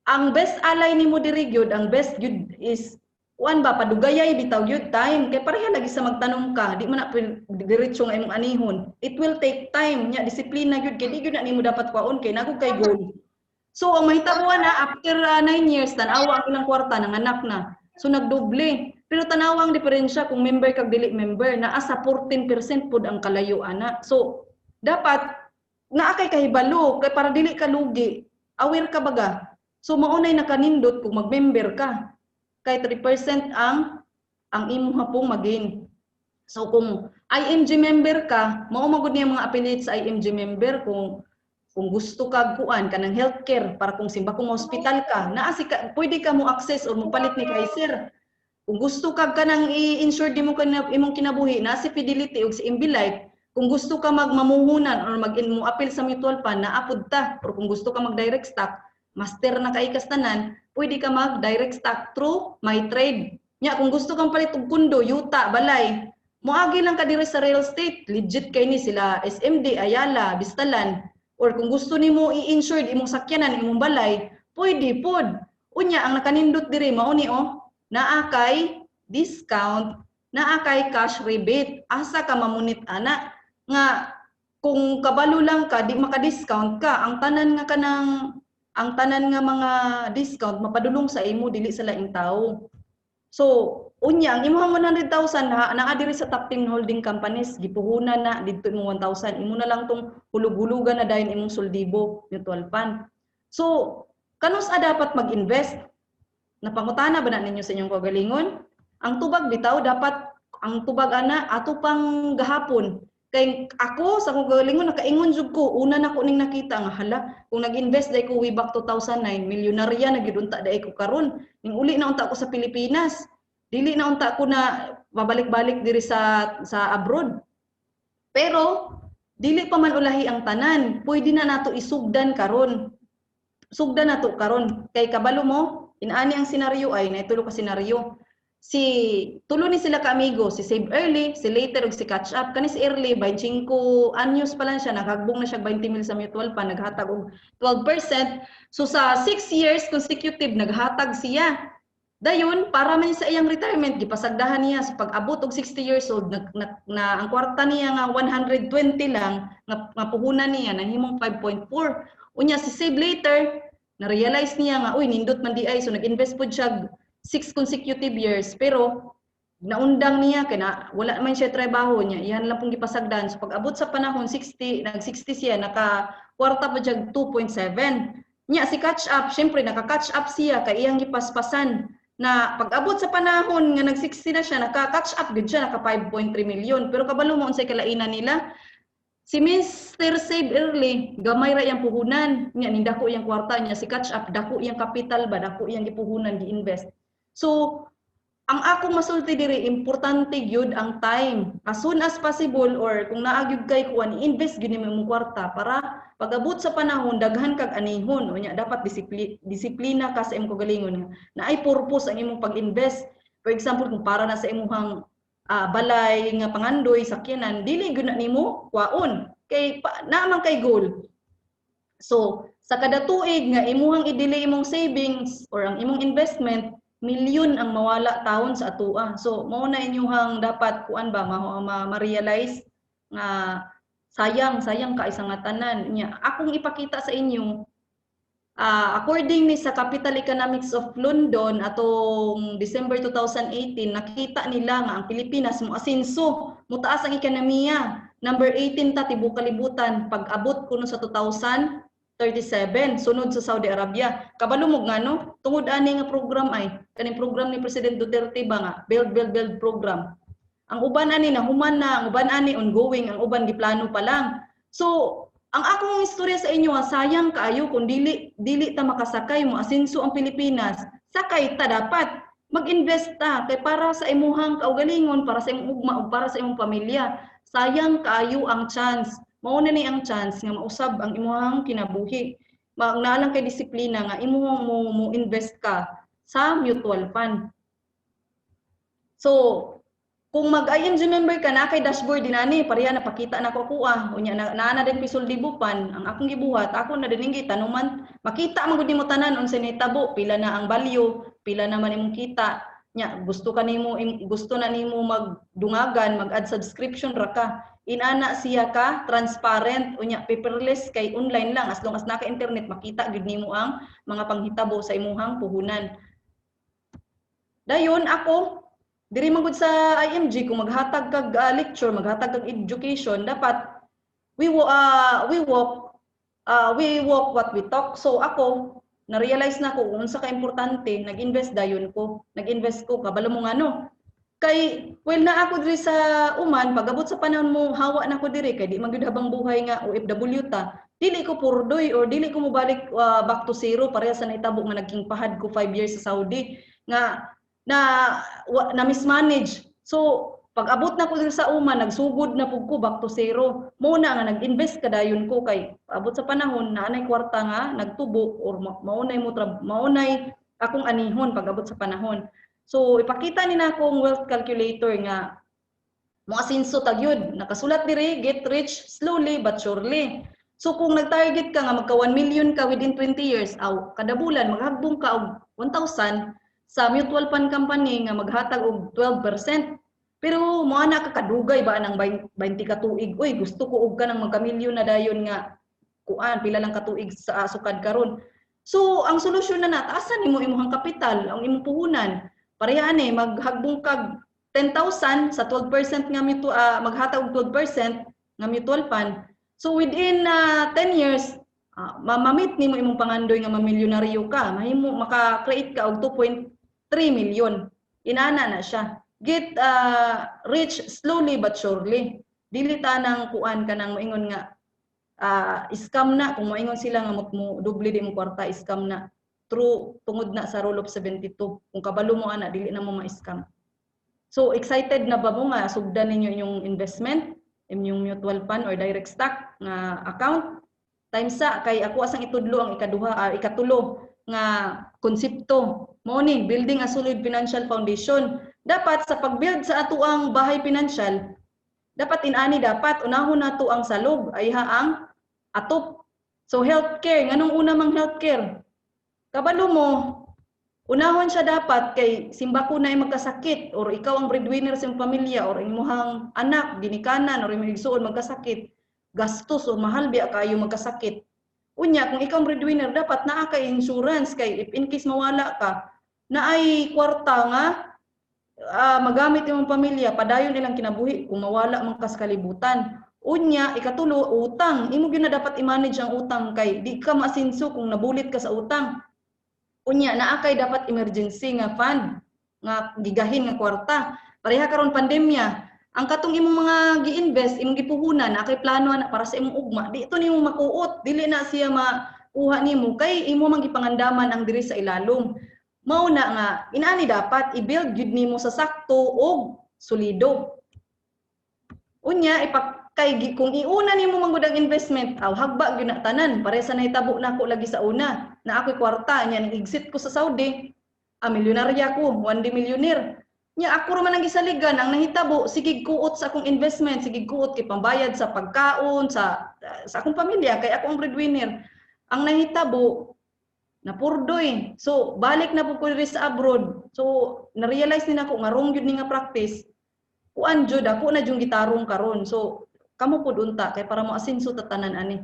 ang best ally nimo diri gyud, ang best gyud is kuan ba padugayay bitaw gyud time kay pareha lagi sa magtanom ka di man na diretso nga imong anihon. It will take time nya disiplina gyud kay di gyud na nimo dapat kwaon kay nako kay goal. So ang mahitabuan na after 9 years tan-awa ang ilang kwarta nanganak na. So nagdoble. Pero tanawa ang diferensya kung member kag dili member naa sa 14% pud ang kalayo ana. So dapat naa kay kahibalo kay para dili ka lugi. Aware ka baga. So maunay nakanindot kung mag-member ka. Kay 3% ang imong hapong magain. So kung IMG member ka, mao magud niya mga affiliates sa IMG member kung gusto kag kuan kanang healthcare para kung simba kung hospital ka, naa si pwede ka mo access or mo palit ni Kaiser. Kung gusto kag kanang i-insure di mo imong kinabuhi na si Fidelity ug si Imbilife, kung gusto ka magmamuhunan or mo appeal sa mutual fund na apud ta or kung gusto ka mag direct stock, master na kay kastanan, pwede ka mag direct stock through My Trade. Nya kung gusto kang palit og kundo, yuta, balay, moagi lang ka diri sa real estate, legit kay ni sila SMD, Ayala, Bistalan. Or kung gusto nimo i-insure imong sakyanan, imong balay, pwede pod. Unya ang nakanindot diri mao ni naa kay discount, naa kay cash rebate. Asa ka mamunit ana nga kung kabalo lang ka di maka-discount ka, ang tanan nga mga discount mapadulong sa imo dili sa laing tawo. So unya ang imong 100,000 naa diri sa top 10 holding companies gipuhunan na didto imong 1,000 imo na lang tong hulug-hulugan na dayon imong soldibo mutual fund. So kanus dapat mag-invest? Napangutana ba na ninyo sa inyong kagalingon? Ang tubag bitaw dapat ang tubag ana ato pang gahapon. Kay ako sa kong kagalingon nakaingon jud ko una na ko ning nakita nga hala kung nag-invest day ko way back 2009 milyonarya na gid unta day ko karon ning uli na unta ko sa Pilipinas. Dili na unta ko na babalik-balik diri sa abroad. Pero dili pa man ulahi ang tanan, pwede na nato isugdan karon. Sugdan nato karon kay kabalo mo inaani ang senaryo ay naitulo ka senaryo. Tulo ni sila ka amigo, si Save Early, si Later ug si Catch Up. Kani si Early 25 anyos pa lang siya, naghagbong na siya 20 mil sa mutual fund, naghatag og 12%. So sa 6 years consecutive naghatag siya. Dayon para man sa iyang retirement gipasagdahan niya sa pag-abot og 60 years old na ang kwarta niya nga 120 lang nga puhunan niya nahimong 5.4. Unya si Save Later na-realize niya nga, uy, nindot man di ay, so nag-invest po siya 6 consecutive years, pero naundang niya, kaya wala naman siya trabaho niya, iyan lang pong gipasagdan. So pag-abot sa panahon, nag-60 siya, naka-kwarta po siya 2.7. Niya, si Catch Up, syempre, naka-catch up siya, kaya iyang gipaspasan, na pag-abot sa panahon nga nag-60 na siya, naka-catch up din siya, naka 5.3 million. Pero kabalo mo, unsay kalainan nila, si Mr. Save Early, gamay ra iyang puhunan. Nya ni dako iyang kwarta niya, si Catch Up dako iyang capital ba, dako iyang gipuhunan, gi-invest. So, ang akong masulti diri importante gyud ang time. As soon as possible or kung naa gyud kay kuan, invest gyud nimo imong kwarta para pag-abot sa panahon daghan kag anihon. Unya dapat disiplina ka sa imong kagalingon. Na ay purpose ang imong pag-invest. For example, kung para na sa imong balay nga pangandoy sakyanan dili gyud na nimo kwaon kay naman kay goal. So sa kada tuig nga imuhang i-delay imong savings or ang imong investment, milyon ang mawala taon sa atoa. So mao na inyong dapat kuan ba ma-realize nga sayang ka isang tanan nya. Akong ipakita sa inyo according ni sa Capital Economics of London atong December 2018 nakita nila nga ang Pilipinas mo asenso, mutaas ang ekonomiya. Number 18 ta tibuok kalibutan pag-abot kuno sa 2037 sunod sa Saudi Arabia. Kabalo mo ngano tungod ani nga program ay kaning program ni President Duterte ba nga build program. Ang uban ani nahuman na, ang uban ani ongoing, ang uban giplano pa lang. So ang akong istorya sa inyo, sayang kaayo kung dili ta makasakay mo asenso ang Pilipinas. Sakay ta dapat. Mag-invest ta kay para sa imuhang kaugalingon, para sa imong ugma ug para sa imong pamilya. Sayang kaayo ang chance. Mao na ni ang chance nga mausab ang imuhang kinabuhi. Magnalang kay disiplina nga imong mo invest ka sa mutual fund. So, kung mag-IMG member ka na kay dashboard dinani pareha napakita na ko kuha unya na din pisol dibupan ang akong gibuhat ako na dinhi tanuman makita man gud nimo tanan unsa ni tabo pila na ang value pila naman imong kita nya gusto na nimo magdungagan mag-add subscription ra ka inana siya ka transparent unya paperless kay online lang as long as naka internet makita gud nimo ang mga panghitabo sa imuhang puhunan dayon ako diri man gud sa IMG kung maghatag kag lecture, maghatag kag education, dapat we walk what we talk. So ako na-realize na ko kung unsa ka importante, nag-invest dayon ko. Nag-invest ko kabalo mo ngano. Kay well na ako diri sa Uman, pag-abot sa panahon mo hawa na ko diri kay di man gyud habang buhay nga OFW ta. Dili ko purdoy or dili ko mobalik back to zero pareha sa naitabo nga nagking pahad ko 5 years sa Saudi nga na mismanage. So, pag abot na ko sa Uman, nagsugod na pug ko back to zero. Muna nga nag-invest kadayon ko kay abot sa panahon na anay kwarta nga nagtubo or maunay akong anihon pag abot sa panahon. So, ipakita ni na akong wealth calculator nga mo asinso tagyud nakasulat diri get rich slowly but surely. So, kung nag-target ka nga magka 1 million ka within 20 years, kada bulan maghagbong ka og 1,000 sa mutual fund company nga maghatag og 12%. Pero mo ana ka kadugay ba nang 20 ka tuig, uy gusto ko og kanang magkamilyon na dayon nga kuan pila lang ka tuig sa sukad karon. So ang solusyon na taasan nimo imong kapital, ang imong puhunan. Pareha ani maghagbong kag 10,000 sa 12% nga maghatag og 12% nga mutual fund. So within 10 years mamamit nimo imong pangandoy nga mamilyonaryo ka, mahimo maka-create ka og 2.3 million. Inana na siya. Get rich slowly but surely. Dili ta nang kuan ka nang moingon nga scam na kung moingon sila nga mo doble di mo kwarta scam na. True tungod na sa rule of 72. Kung kabalo mo ana dili na mo ma-scam. So excited na ba mo nga sugdan ninyo inyong investment, inyong mutual fund or direct stock nga account? Times sa kay ako asang itudlo ang ikatulo nga konsepto mo ni building a solid financial foundation. Dapat sa pag-build sa ato ang bahay financial, dapat dapat unahon nato ang salog ay ang atop. So healthcare, nganong una mang healthcare? Kabalo mo, unahon siya dapat kay simbako na ay magkasakit or ikaw ang breadwinner sa pamilya or imuhang anak ginikanan or imong igsuon magkasakit, gastos o mahal biya kayo magkasakit. Unya kung ikaw ang breadwinner dapat naa kay insurance kay if in case mawala ka na ay kwarta nga magamit imong pamilya padayon ilang kinabuhi kung mawala man kas kalibutan. Unya ikatulo utang, imo gyud na dapat i-manage ang utang kay di ka masinso kung nabulit ka sa utang. Unya naa kay dapat emergency nga fund nga gigahin nga kwarta. Pareha karon pandemya, ang katong imong mga gi-invest, imong gipuhunan, na kay plano na para sa imong ugma, di ito nimo makuot, dili na siya makuha nimo kay imo man gipangandaman ang diri sa ilalom. Mao na nga inani dapat i-build gyud nimo sa sakto og solido. Unya kay kung iuna nimo manggud ang investment, hagba gyud na tanan, pare sa nahitabo nako lagi sa una, na ako'y kwarta nya nang exit ko sa Saudi, milyonarya ko, 1D millionaire. Nya ako ra man ang gisaligan ang nahitabo sige kuot sa akong investment, sige kuot kay pambayad sa pagkaon sa akong pamilya kay ako ang breadwinner. Ang nahitabo na purdoy. So balik na pud ko diri sa abroad. So na-realize ni nako nga wrong gyud ni nga practice. Kuan jud ako na jung gitarong karon. So kamo pud unta kay para mo asinso tatanan ani.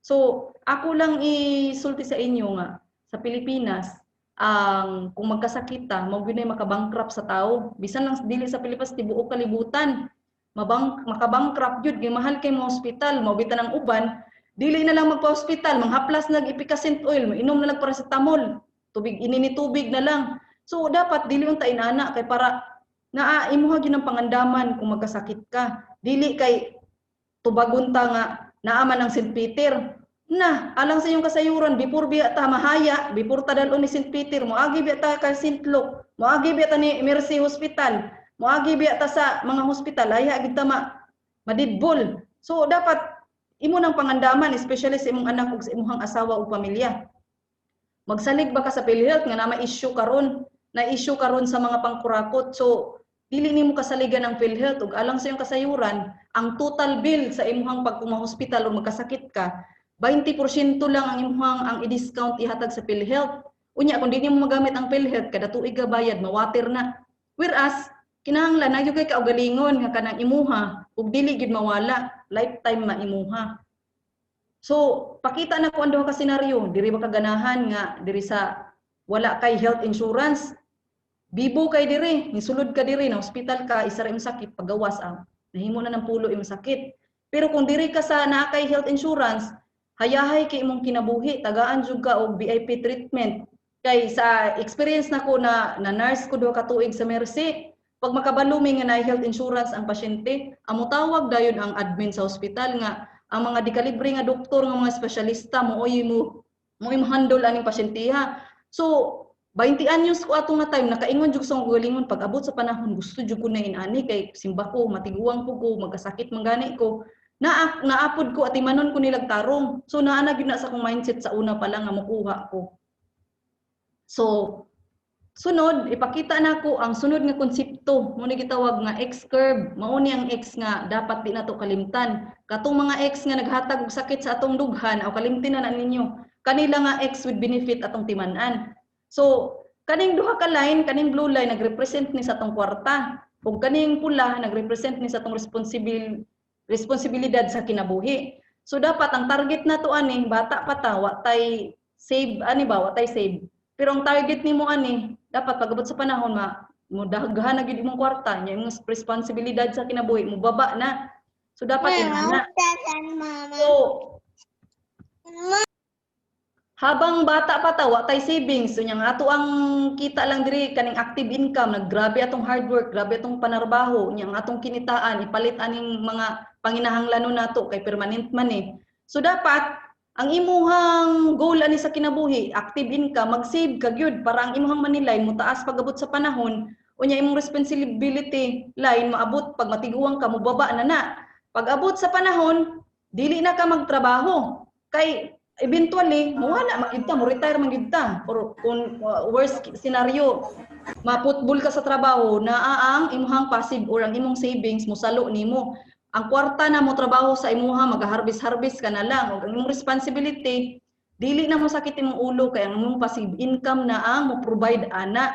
So ako lang isulti sa inyo nga sa Pilipinas kung magkasakit ta, mao gyud makabankrupt sa tao. Bisan lang dili sa Pilipinas tibuok kalibutan. Makabankrupt gyud, mahal kay mo hospital, maubitan ang uban, dili na lang magpa-hospital, manghaplas nag efficacent oil, mainom na lang paracetamol, tubig inini tubig na lang. So dapat dili unta inana kay para naa imuha gyud ang pangandaman kung magkasakit ka. Dili kay tubagunta nga naa man ang St. Peter. Na, alang sa iyong kasayuran, before biya ta mahaya, before ta dalon ni St. Peter, moagi biya ta kay St. Luke, moagi biya ta ni Mercy Hospital, moagi biya ta sa mga hospital, haya gid ta madidbol. So dapat imo nang pangandaman, especially sa imong anak ug sa imong asawa ug pamilya. Magsalig ba ka sa PhilHealth nga na issue karon sa mga pangkurakot. So dili nimo kasaligan ang PhilHealth ug alang sa iyong kasayuran, ang total bill sa imong pagkumahospital o magkasakit ka, 20% lang ang ang i-discount ihatag sa PhilHealth. Unya kung di nimo magamit ang PhilHealth kada tuig ka bayad mawater na. Whereas kinahanglan nagyud kay kaugalingon nga kanang imuha ug dili gid mawala, lifetime maimuha. So, pakita na ko ang duha ka senaryo, diri ba kaganahan nga diri sa wala kay health insurance, bibo kay diri, nisulod ka diri na hospital ka, isa ra imong sakit pagawas nahimo na ng pulo imong sakit. Pero kung diri ka sa naa kay health insurance, hayahay kay imong kinabuhi, tagaan jud ka og VIP treatment. Kay sa experience nako na nurse ko duha ka tuig sa Mercy, pag makabalumi nga na health insurance ang pasyente, amo tawag dayon ang admin sa hospital nga ang mga dekalibre nga doktor nga mga espesyalista mo handle aning pasyentiha. So 20 anyos ko atong nga time nakaingon jud sa galingon pag abot sa panahon gusto jud ko na inani kay simba ko matiguang po ko magkasakit man gani ko naapod ko at imanon ko nilag tarong. So naa na gyud na sa akong mindset sa una pa lang nga makuha ko. So sunod, ipakita nako ang sunod nga konsepto mo ni gitawag nga X-curve. Mao ni ang X nga dapat di nato kalimtan. Katong mga X nga naghatag og sakit sa atong dughan aw kalimtin na ninyo. Kanila nga X with benefit atong timan-an. So kaning duha ka line, kaning blue line nagrepresent ni sa atong kwarta. Ug kaning pula nagrepresent ni sa atong responsibilidad sa kinabuhi. So dapat ang target nato ani bata pa ta wa tay save ani ba wa tay save. Pero ang target nimo ani dapat pagabot sa panahon mo daghan na gyud imong kwarta nya imong responsibilidad sa kinabuhi mo baba na. So dapat inana. So habang bata pa ta wa tay savings so nya ato ang kita lang diri kaning active income naggrabe atong hard work, grabe atong panarbaho nya atong kinitaan ipalit aning mga panginahanglanon nato kay permanent man eh. So dapat ang imuhang goal ani sa kinabuhi, active income, mag-save ka gyud para ang imuhang manilay mo taas pagabot sa panahon, unya imong responsibility line maabot pag matiguang ka mo baba na. Pag abot sa panahon, dili na ka magtrabaho. Kay eventually mawala magyud ta, mo retire magyud ta. Or kung worst scenario, maputbol ka sa trabaho na ang imuhang passive or ang imong savings mo salo nimo. Ang kwarta na mo trabaho sa imuha mag-harvest ka na lang ug ang imong responsibility dili na mo sakit imong ulo kay ang imong passive income na ang mo provide ana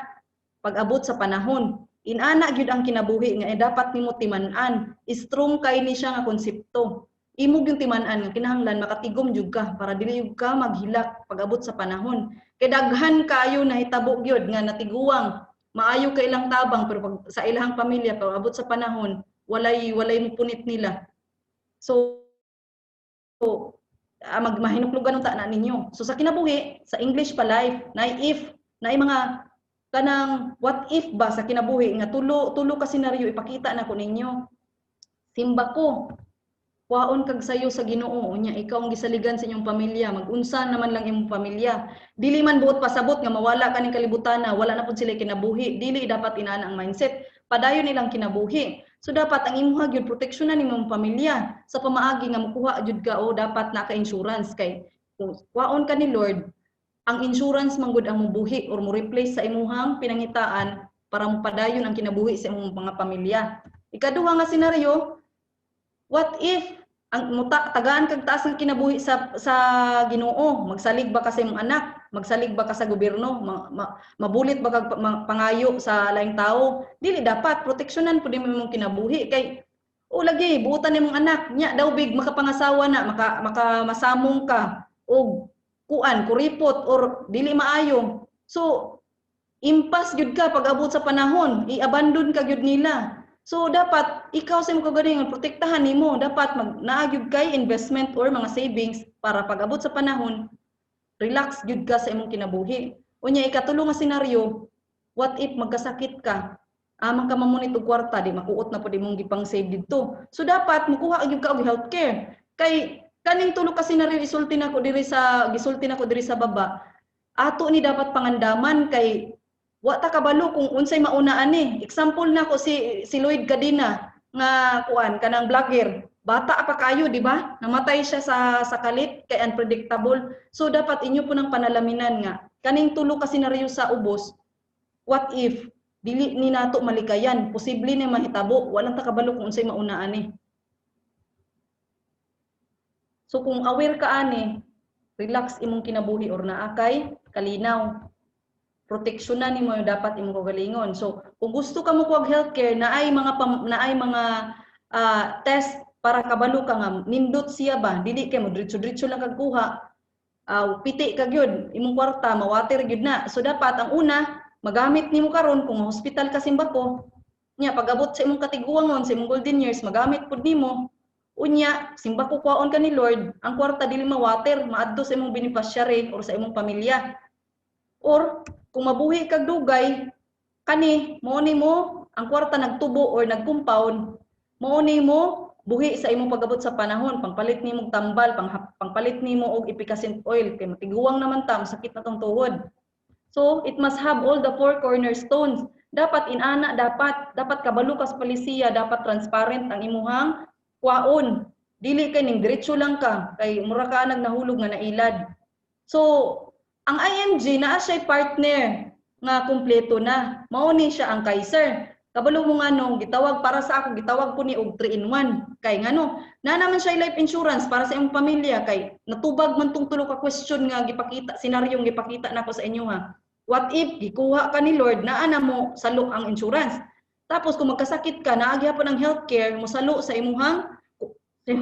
pag abot sa panahon. Inana gyud ang kinabuhi nga dapat nimo timan-an. Strong kay ni siya nga konsepto. Imo gyud timan-an nga kinahanglan makatigom jud ka para dili jud ka maghilak pag abot sa panahon. Kay daghan kaayo nahitabo gyud nga natiguang maayo kay ilang tabang pero pag sa ilang pamilya pag abot sa panahon walay mo punit nila. So mahinuklugan ta na ninyo. So sa kinabuhi, sa English pa life, na if, na mga kanang what if ba sa kinabuhi nga tulo ka senaryo ipakita na ko ninyo. Simba ko, waon kag sayo sa Ginoo unya ikaw ang gisaligan sa inyong pamilya, mag-unsa naman lang imong pamilya. Dili man buot pasabot nga mawala kaning kalibutan na wala na pud sila kinabuhi. Dili dapat inana ang mindset. Padayon nilang kinabuhi. So dapat ang imuha gyud proteksyonan nimong pamilya sa pamaagi nga mokuha jud ka o dapat naka-insurance kay kung waon ka ni Lord ang insurance manggod ang mubuhi or mo replace sa imuhang pinangitaan para mopadayon ang kinabuhi sa imong mga pamilya. Ikaduha nga senaryo, what if ang tagaan kag taas nga kinabuhi sa Ginoo, magsalig ba ka sa imong anak, magsalig ba ka sa gobyerno, mabulit ba kag pangayo sa laing tao, dili dapat proteksyonan pud imong kinabuhi kay o lagi buutan nimong anak nya daw big makapangasawa na masamong ka og kuan kuripot or dili maayo. So impas gyud ka pag abot sa panahon, i-abandon ka gyud nila. So dapat ikaw sa imong kagalingon protektahan nimo, dapat naagyud kay investment or mga savings para pag abot sa panahon relax gyud ka sa imong kinabuhi. Unya ikatulo nga senaryo, what if magkasakit ka? Amang ka mamunit og kwarta di makuot na pud imong gipang save didto. So dapat mukuha gyud ka og healthcare. Kay kaning tulo ka senaryo gisulti nako diri sa baba. Ato ni dapat pangandaman kay wa ta kabalo kung unsay mauna ani. Example nako si Lloyd Cadena nga kuan kanang vlogger. Bata pa kayo, di ba? Namatay siya sa kalit kay unpredictable. So dapat inyo po nang panalaminan nga kaning tulo ka senaryo sa ubos. What if dili ni nato malikayan, posible ni mahitabo, walang takabalo kung unsay maunaan ni. So kung aware ka ani, relax imong kinabuhi or naa kay kalinaw. Proteksyonan nimo yung dapat imong kagalingon. So kung gusto ka mo kuwag healthcare, naay mga test para kabalo ka nga nindot siya ba, dili kay mo diretso-diretso lang kagkuha. Piti ka gyud, imong kwarta mawater gyud na. So dapat ang una, magamit nimo karon kung hospital ka simbako. Nya pag-abot sa imong katiguangon, sa imong golden years, magamit pud nimo. Unya, simbako kwaon ka ni Lord, ang kwarta dili mawater, maadto sa imong beneficiary or sa imong pamilya. Or kung mabuhi kag dugay, kani mao nimo ang kwarta nagtubo or nagcompound, mao nimo buhi sa imong pag-abot sa panahon, pangpalit nimo tambal, pangpalit nimo og efficacent oil kay matiguang naman ta, sakit na tong tuhod. So it must have all the four cornerstones. Dapat inana, dapat kabalo ka sa palisiya, dapat transparent ang imuhang kwaon. Dili kay ning diretso lang ka kay mura ka nahulog nga nailad. So ang IMG naa siya partner nga kumpleto na. Mao ni siya ang Kaiser. Kabalo mo nga nung gitawag para sa ako, gitawag ko ni og 3-in-1. Kay ngano, na naman siya life insurance para sa imong pamilya kay natubag man tong tulo ka question nga gipakita, senaryong gipakita nako sa inyo ha. What if gikuha ka ni Lord naa na mo salo ang insurance? Tapos kung magkasakit ka, naagyapon ang healthcare mo salo sa imuhang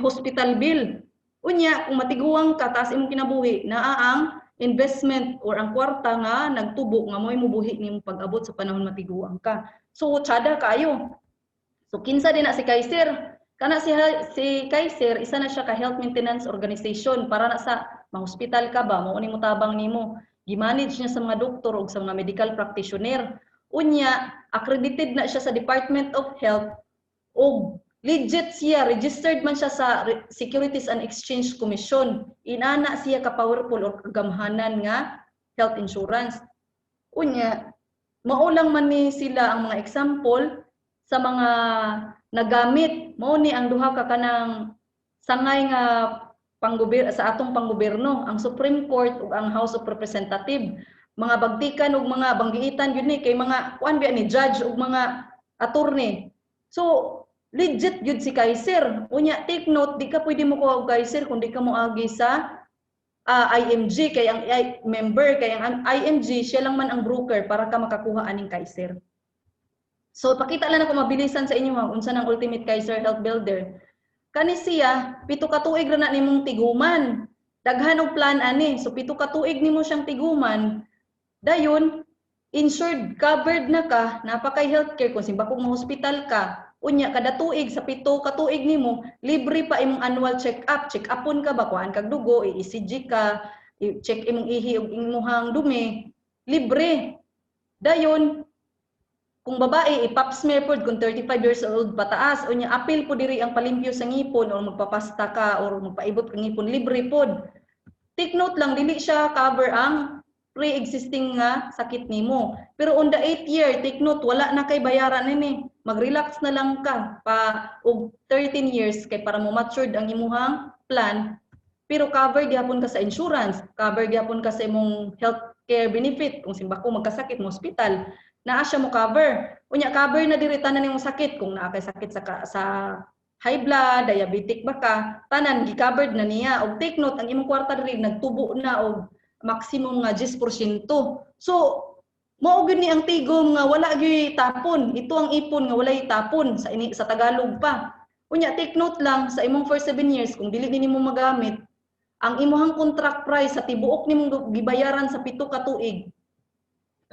hospital bill. Unya kung matiguang ka taas imong kinabuhi, naa ang investment or ang kwarta nga nagtubo nga mo'y mubuhi nimo pag-abot sa panahon matiguang ka. So tsada kayo. So kinsa din na si Kaiser. Kana si Kaiser isa na siya ka health maintenance organization para na sa ma-hospital ka ba mao nimo tabang nimo. Gi-manage niya sa mga doktor ug sa mga medical practitioner. Unya accredited na siya sa Department of Health ug legit siya, registered man siya sa Securities and Exchange Commission. Inana siya ka-powerful o kagamhanan nga health insurance. Unya, maulang man ni sila ang mga example sa mga nagamit. Mao ni ang duha ka kanang sangay nga sa atong panggobyerno, ang Supreme Court ug ang House of Representatives. Mga bagtikan ug mga banggiitan yun ni kay mga kuan biya ni judge ug mga attorney. So legit yun si Kaiser. Unya, take note, di ka pwede mo kuha Kaiser kung di ka mo agi sa IMG, kay ang member, kay ang IMG, siya lang man ang broker para ka makakuha aning Kaiser. So, pakita lang ako mabilisan sa inyo, unsa ng Ultimate Kaiser Health Builder. Kani siya, 7 ka tuig ra na nimong tiguman. Daghan og plan ani. So, 7 ka tuig nimo siyang tiguman. Dayon, insured, covered na ka, napakay healthcare kung simbakong ma-hospital ka. Unya kada tuig sa 7 ka tuig nimo, libre pa imong annual check-up. Check-upon ka ba kuan kag dugo, i-ECG ka, i-check imong ihi ug imong dumi, libre. Dayon kung babae i-pap smear pod kung 35 years old pataas, unya apil po diri ang palimpyo sa ngipon or magpapasta ka or magpaibot ka ngipon, libre pod. Take note lang dili siya cover ang pre-existing nga sakit nimo. Pero on the 8th year, take note, wala na kay bayaran nini. Mag-relax na lang ka pa og 13 years kay para mo matured ang imuhang plan. Pero cover gyapon ka sa insurance, cover gyapon ka sa imong healthcare benefit kung simbako magkasakit mo hospital, naa siya mo cover. Unya cover na diri tanan nimong sakit kung naa kay sakit sa high blood, diabetic ba ka, tanan gi-covered na niya. Og take note, ang imong kwarta diri nagtubo na og maximum nga 10%. So, mao gyud ni ang tigom nga wala gyud tapon. Ito ang ipon nga walay tapon sa Tagalog pa. Unya take note lang sa imong first 7 years kung dili nimo magamit, ang imong contract price sa tibuok nimong gibayaran sa 7 ka tuig.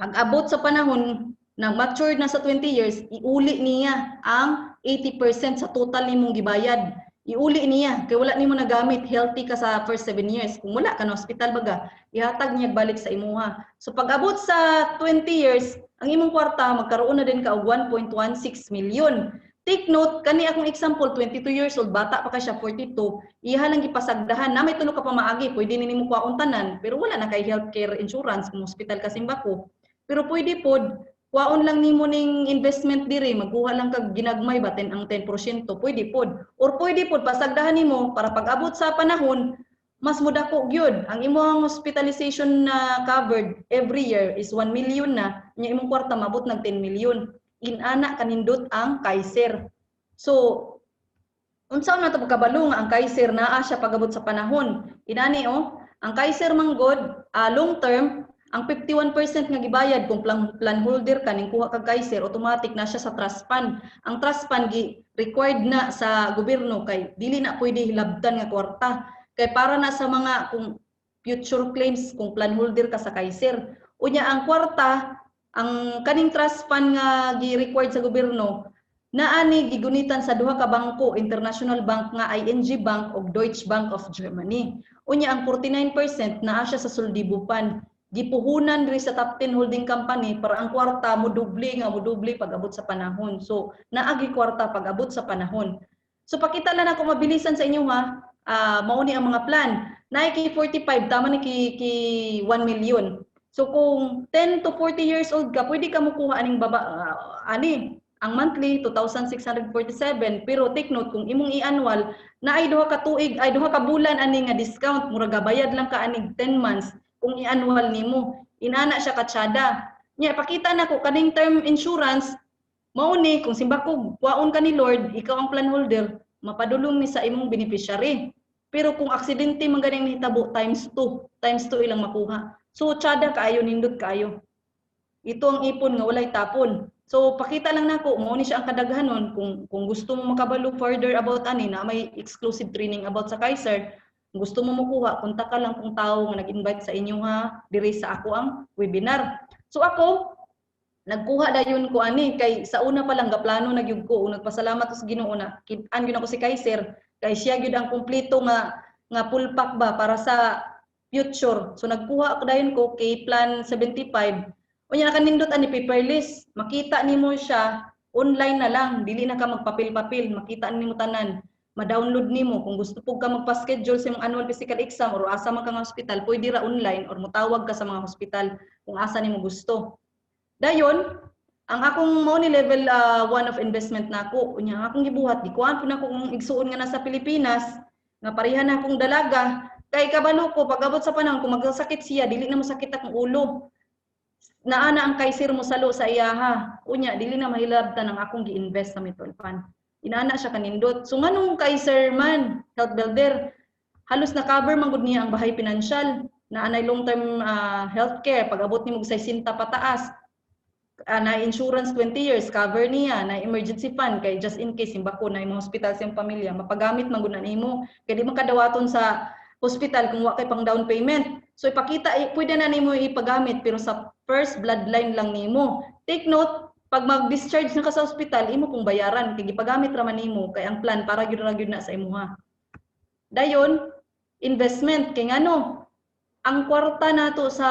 Pag abot sa panahon na matured na sa 20 years, iuli niya ang 80% sa total nimong gibayad. Iuli niya kay wala nimo nagamit, healthy ka sa first 7 years. Kung wala ka na hospital baga, ihatag niya balik sa imuha. So pag abot sa 20 years, ang imong kwarta magkaroon na din ka og 1.16 million. Take note, kani akong example, 22 years old, bata pa ka siya, 42, iha lang gipasagdahan na may tulo ka pa maagi, pwede nimo kuwaon tanan, pero wala na kay healthcare insurance kung hospital ka simbako. Pero pwede pod kuwaon lang nimo ning investment diri, magkuha lang kag ginagmay baten ang 10%, pwede pod. Or pwede pod pasagdahan nimo para pag abot sa panahon, mas mudako gyud. Ang imong hospitalization na covered every year is 1 million na, nya imong kwarta mabot nag 10 million. Inana kanindot ang Kaiser. So, unsaon na to pagkabalo nga ang Kaiser naa siya pagabot sa panahon. Inani ang Kaiser manggod long term ang 51% nga gibayad kung plan holder ka ning kuha kag Kaiser automatic na siya sa trust fund. Ang trust fund required na sa gobyerno kay dili na pwede hilabtan nga kwarta. Kay para na sa mga kung future claims kung plan holder ka sa Kaiser. Unya ang kwarta, ang kaning trust fund nga gi-required sa gobyerno, naani gigunitan sa duha ka bangko, International Bank nga ING Bank ug Deutsche Bank of Germany. Unya ang 49% naa siya sa Soldibupan. Gipuhunan diri sa top 10 holding company para ang kwarta mo doble pag-abot sa panahon. So naagi kwarta pag-abot sa panahon. So pakita lang ako mabilisan sa inyo ha. Mao ni ang mga plan. Nike 45 tama ni ki 1 million. So kung 10 to 40 years old ka, pwede ka mukuha aning ang monthly 2,647 pero take note kung imong i-annual na ay duha ka tuig ay duha ka bulan ani nga discount mura gabayad lang ka aning 10 months kung i-annual nimo. Inana siya katsada. Nya pakita na ko kaning term insurance mao ni kung simbako kuwaon ka ni Lord, ikaw ang plan holder, mapadulong ni sa imong beneficiary. Pero kung aksidente man ganing nahitabo times 2 ilang makuha. So tsada kaayo nindot kaayo. Ito ang ipon nga walay tapon. So pakita lang nako mao ni siya ang kadaghanon kung gusto mo makabalo further about ani na may exclusive training about sa Kaiser, kung gusto mo makuha, kontak ka lang kung tao nga nag-invite sa inyo ha diri sa ako ang webinar. So ako nagkuha dayon ko ani kay sa una pa lang gaplano na gyud ko nagpasalamat ko sa Ginoo na kit-an gyud ako si Kaiser kay siya gyud ang kumpleto nga full pack ba para sa future. So nagkuha ko dayon ko kay plan 75. Unya nakanindot ani paperless, makita nimo siya online na lang, dili na ka magpapil-papil, makita nimo tanan. Ma-download nimo kung gusto pug ka magpa-schedule sa imong annual physical exam or asa man ka nga hospital, pwede ra online or motawag ka sa mga hospital kung asa nimo gusto. Dayon, ang akong mao ni level 1 of investment nako, unya ang akong gibuhat, gikuan po na akong igsuon nga nasa Pilipinas, nga pareha na akong dalaga, kay kabalo ko pag-abot sa panahon kung magsakit siya, dili na mo sakit akong ulo. Naana ang Kaiser mo salo sa iyaha. Unya, dili na mahilabtan ang akong gi-invest sa mutual fund. Inaana siya kanindot. So nganong Kaiser man, health builder, halos na-cover man gud niya ang bahay financial, naanay long-term healthcare, pag-abot nimo sa 60 pataas. Na insurance 20 years cover niya, na emergency fund kay just in case simbako na imong hospital sa imong pamilya mapagamit man gud nimo kay di man kadawaton sa hospital kung wa kay pang down payment. So ipakita pwede na nimo ipagamit pero sa first bloodline lang nimo. Take note pag mag-discharge na ka sa hospital imo kung bayaran kay gipagamit ra man nimo kay ang plan para gyud na sa imuha. Dayon investment kay ngano ang kwarta nato sa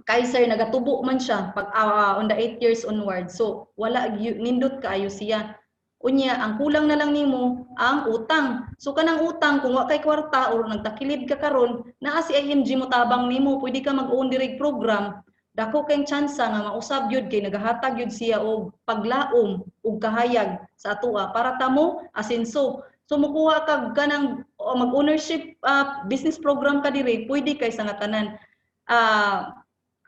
Kaiser nagatubo man siya pag on the 8 years onward. So wala nindot kaayo siya. Unya ang kulang na lang nimo ang utang. So kanang utang kung wa kay kwarta or nagtakilid ka karon, naa si ING mo tabang nimo, pwede ka mag-own direct program. Dako kay tsansa nga mausab yun kay nagahatag yun siya og paglaom ug kahayag sa atoa para tamo asenso. So mukuha kag kanang mag-ownership business program ka diri, pwede kay sa ngatanan.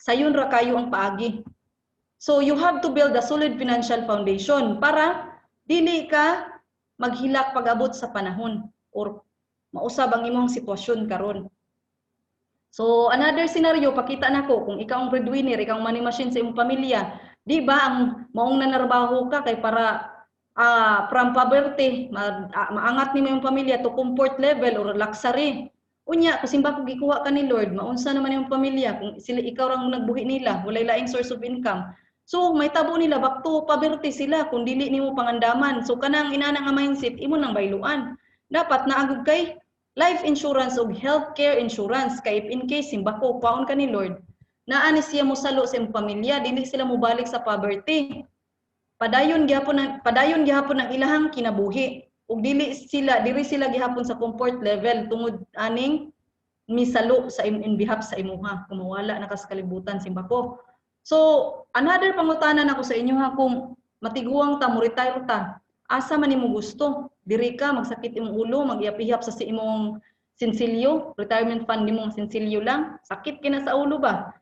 Sayon ra kayo ang paagi. So you have to build a solid financial foundation para dili ka maghilak pag-abot sa panahon or mausab ang imong sitwasyon karon. So another scenario pakita nako kung ikaw ang breadwinner, ikaw ang money machine sa imong pamilya, di ba ang maong nanarbaho ka kay para from poverty maangat nimo imong pamilya to comfort level or luxury. Unya kung simba ko gikuha ka ni Lord, maunsa naman imong pamilya kung sila ikaw rang nagbuhi nila, walay laing source of income. So may tabo nila back to poverty sila kung dili nimo pangandaman. So kanang inana nga mindset imo nang bayluan. Dapat naagud kay life insurance o healthcare insurance kay if in case simbako paon ka ni Lord, naani siya mo salo sa imong pamilya, dili sila mo balik sa poverty. Padayon gihapon ang ilahang kinabuhi. Ug diri sila gihapon sa comfort level tungod aning misalo sa in behalf sa imuha kung mawala na ka sa kalibutan simbako. So another pangutanan ako sa inyo ha, kung matiguang ta mo retire ta, asa man nimo gusto? Diri ka magsakit imong ulo, magyapihap sa imong sinsilyo, retirement fund nimo nga sinsilyo lang, sakit kina sa ulo ba?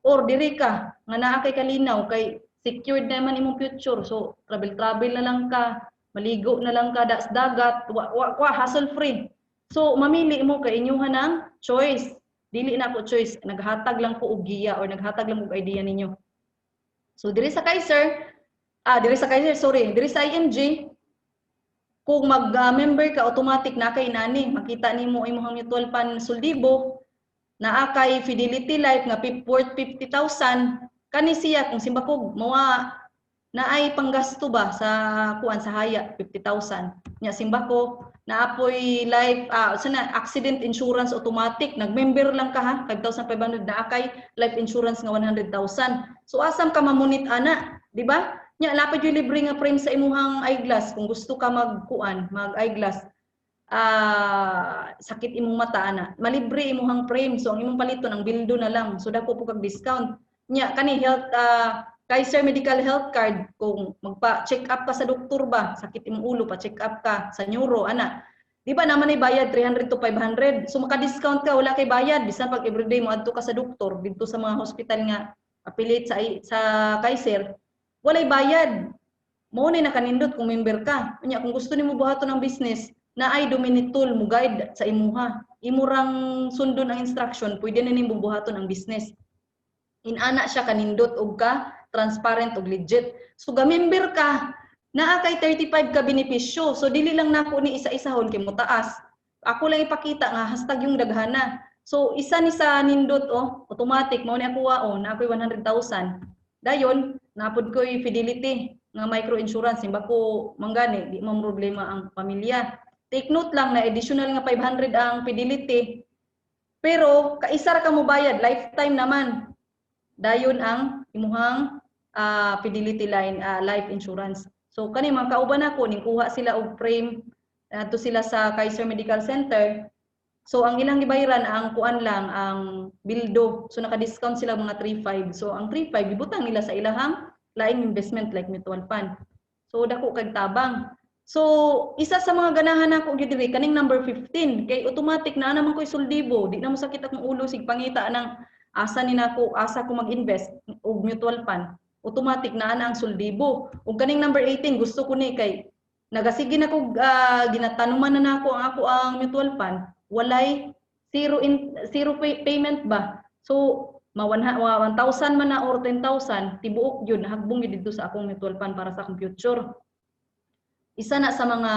Or diri ka nga naa kay kalinaw kay secured naman imong future. So travel na lang ka, maligo na lang ka sa dagat, hassle free. So mamili mo kay inyuhan ng choice. Dili na ko choice, naghatag lang ko og giya or naghatag lang og idea ninyo. So diri sa Kaiser, diri sa IMG, kung mag-member ka, automatic na kay inani, makita nimo imong mutual fund suldibo, naa kay Fidelity Life nga worth 50,000, kani siya kung simbakog mawa naay panggasto ba sa kuan sa haya 50,000. Nya simbako naapoy life accident insurance automatic, nag-member lang ka ha, 5,500 naa kay life insurance nga 100,000. So asam ka mamunit ana, di ba? Nya lapad yung libre nga frame sa imuhang eyeglass kung gusto ka mag-eyeglass. Sakit imong mata ana, malibre imuhang frame. So ang imong paliton ang bildo na lang. So dako po kag discount. Nya kani health Kaiser Medical Health Card, kung magpa-check up ka sa doktor ba, sakit imong ulo, pa-check up ka sa neuro ana. Di ba naman ay bayad 300 to 500. So maka-discount ka, wala kay bayad bisan pag everyday mo adto ka sa doktor dito sa mga hospital nga affiliate sa Kaiser. Walay bayad. Mao ni nakanindot kung member ka. Unya kung gusto nimo buhaton ng business, na ay dominitol mo guide sa imuha. Imurang sundon ang instruction, pwede na nimo buhaton ang business. Inana siya kanindot og ka transparent og legit. So ga-member ka, naa kay 35 ka benepisyo. So dili lang nako ni isa-isahon kay mo taas. Ako lang ipakita nga hashtag yung daghana. So isa ni sa nindot automatic mao ni ako na ako'y 100,000. Dayon napud ko'y Fidelity nga micro insurance simba ko manggani di mo problema ang pamilya. Take note lang na additional nga 500 ang Fidelity. Pero kaisa ra ka mo bayad lifetime naman. Dayon ang imuhang Fidelity line life insurance. So kani mga kauban ako ning kuha sila og frame to sila sa Kaiser Medical Center. So ang ilang gibayaran ang kuan lang ang bildo. So naka-discount sila mga 3.5. So ang 3.5 gibutang nila sa ilahang laing investment like mutual fund. So dako kag tabang. So isa sa mga ganahan nako gyud diri kaning number 15 kay automatic na naman ko'y suldibo. Di na mo sakit akong ulo sig pangita ng asa ko mag-invest og mutual fund. Automatic na ang suldibo. Ug kaning number 18 gusto ko ni kay nagasige na ko ginatanuman na nako ang mutual fund, walay zero payment ba. So 1,000 man na or 10,000 tibuok yun hagbong yun dito sa akong mutual fund para sa akong future. Isa na sa mga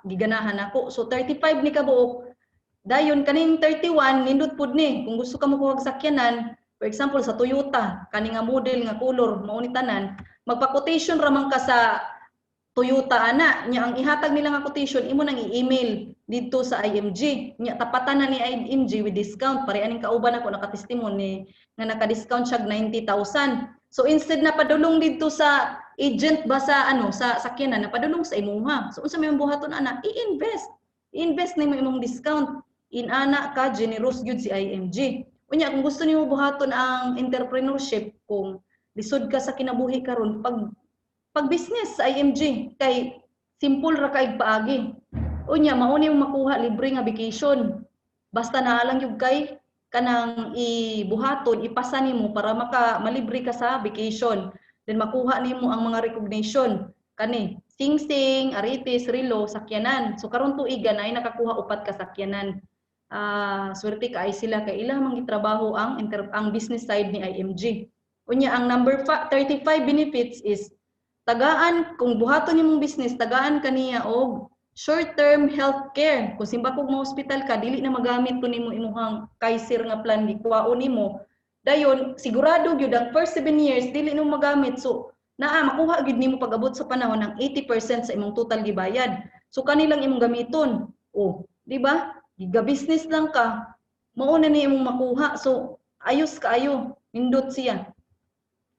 giganahan nako. So 35 ni kabuok. Dayon kaning 31 nindot pud ni kung gusto ka mo kuha og sakyanan. For example, sa Toyota, kani nga model nga color, mao ni tanan, magpa-quotation ra man ka sa Toyota ana, nya ang ihatag nila nga quotation imo nang i-email dito sa IMG. Nya tapatan na ni IMG with discount. Pare aning kauban ako naka-testimony nga naka-discount siya 90,000. So instead na padulong dito sa agent ba sa sa sakyanan, na padulong sa imuha. So unsa may buhaton ana? I-invest. I-invest nimo imong discount. Inana ka generous gyud si IMG. Unya kung gusto nimo buhaton ang entrepreneurship, kung lisod ka sa kinabuhi karon pag business sa IMG kay simple ra kay paagi. Unya mao ni makuha libre nga vacation. Basta naa lang yung kay kanang ibuhaton, ipasa nimo para malibre ka sa vacation. Then makuha nimo ang mga recognition kani Sing-Sing, Aritis, Rilo, sakyanan. So karon tuiga na ay nakakuha upat ka sakyanan. Swerte ka ay sila kay ilang mangitrabaho ang business side ni IMG. Unya ang number 35 benefits is tagaan kung buhaton nimong business, tagaan kaniya og short-term health care. Kung simba kog mo hospital ka, dili na magamit to nimo imuhang Kaiser nga plan gikuwaon nimo. Dayon sigurado gyud ang first 7 years dili nimo magamit. So makuha gyud nimo pag-abot sa panahon ng 80% sa imong total gibayad. So kanilang imong gamiton. Di ba? Giga-business lang ka, mauna ni imong makuha. So, ayos kaayo, nindot siya.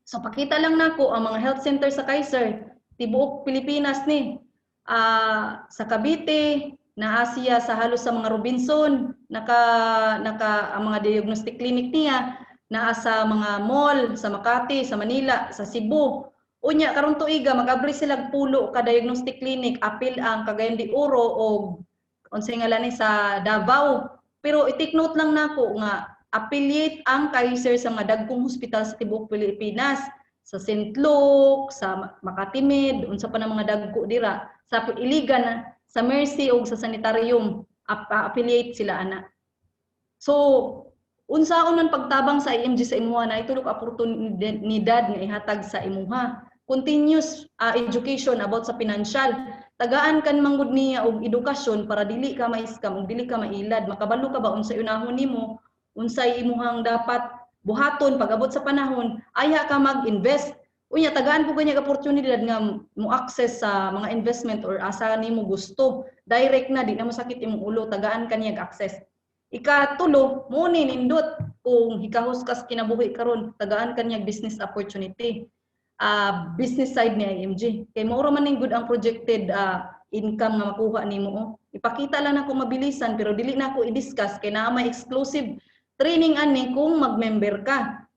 So, pakita lang nako ang mga health center sa Kaiser, tibuok Pilipinas ni. Sa Cavite, naa siya sa halos sa mga Robinson, ang mga diagnostic clinic niya, naa sa mga mall, sa Makati, sa Manila, sa Cebu. Unya, karon tuiga, mag-abri sila pulo ka diagnostic clinic, apil ang Cagayan de Oro o unsay ngalan ni sa Davao. Pero i-take note lang nako nga affiliate ang Kaiser sa mga dagkong hospital sa tibuok Pilipinas, sa St. Luke, sa Makati Med, unsa pa na mga dagko dira, sa Iligan, sa Mercy ug sa Sanitarium, affiliate sila ana. So unsaon man pagtabang sa IMG sa imuha na ito oportunidad nga ihatag sa imuha. Continuous education about sa financial. Tagaan kan manggod niya og edukasyon para dili ka ma-scam ug dili ka mailad. Makabalo ka ba unsay unahon nimo, unsay imuhang dapat buhaton pag-abot sa panahon, aya ka mag-invest. Unya tagaan po kanya oportunidad nga mo access sa mga investment or asa nimo gusto. Direct na di na mo sakit imong ulo, tagaan kanya access. Ikatulo, mo ni nindot kung hikahos kas kinabuhi karon, tagaan kanya business opportunity. Business side ni IMG. Kay mao ra man ning good ang projected income nga makuha nimo. Ipakita lang nako mabilisan pero dili na ako i-discuss kay naa may exclusive training ani kung mag-member ka.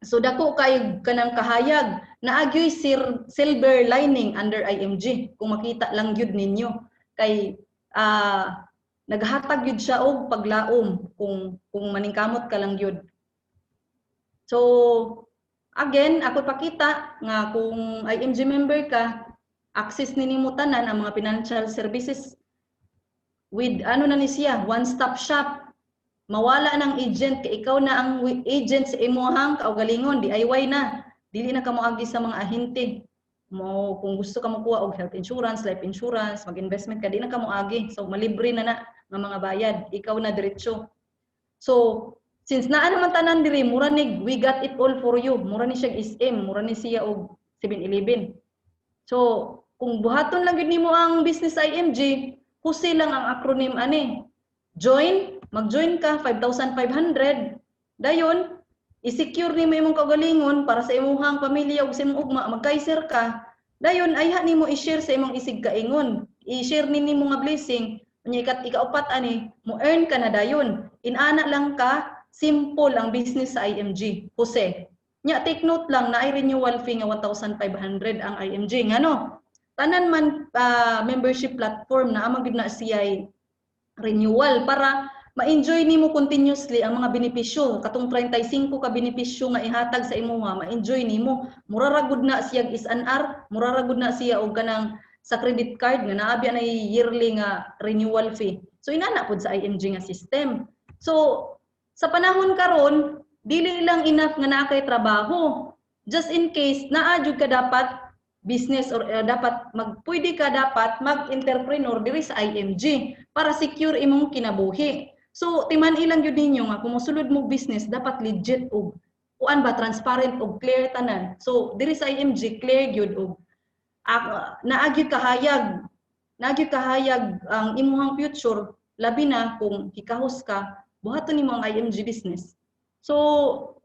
So dako kay kanang kahayag na agyoy silver lining under IMG kung makita lang gyud ninyo. Kay naghatag yun siya og paglaom kung maningkamot ka lang yun. So, again, ako pakita nga kung IMG member ka, access ninyo tanan ang mga financial services with ano na ni siya, one-stop shop. Mawala ng agent kay ikaw na ang agent sa imuhang kaugalingon, DIY na. Dili na ka moagi sa mga ahente. Mo kung gusto ka makuha og health insurance, life insurance, mag-investment ka, di na ka moagi. So malibre na nga mga bayad, ikaw na diretso. So since naa naman tanan diri, mura ni we got it all for you. Mura ni siya SM, mura ni siya og 7-Eleven. So kung buhaton lang gid nimo ang business IMG, husi lang ang acronym ani. Join, mag-join ka 5,500. Dayon i-secure nimo imong kaugalingon para sa imong pamilya ug sa imong ugma, mag-Kaiser ka. Dayon ayha nimo i-share sa imong isig kaingon. I-share nimo nga blessing. Unya ikaupat ani, mo earn ka na dayon. Inana lang ka, simple ang business sa IMG. Jose. Nya take note lang na ay renewal fee nga 1,500 ang IMG ngano. Tanan man membership platform na amang gid na siya renewal para ma-enjoy nimo continuously ang mga benepisyo. Katong 35 ka benepisyo nga ihatag sa imuha, ma-enjoy nimo. Mura ra gud na siya is-anar, mura ra gud na siya og kanang sa credit card nga naabi na yearly nga renewal fee. So inana pud sa IMG nga system. So sa panahon karon, dili lang enough nga naa kay trabaho. Just in case naa jud ka dapat business or dapat pwede ka dapat mag-entrepreneur diri sa IMG para secure imong kinabuhi. So timan ilang gyud ninyo nga kung mosulod mo business dapat legit og kuan ba transparent og clear tanan. So diri sa IMG clear gyud og naagyo kahayag ang imong future labi na kung hikahos ka buhaton nimo ang IMG business. So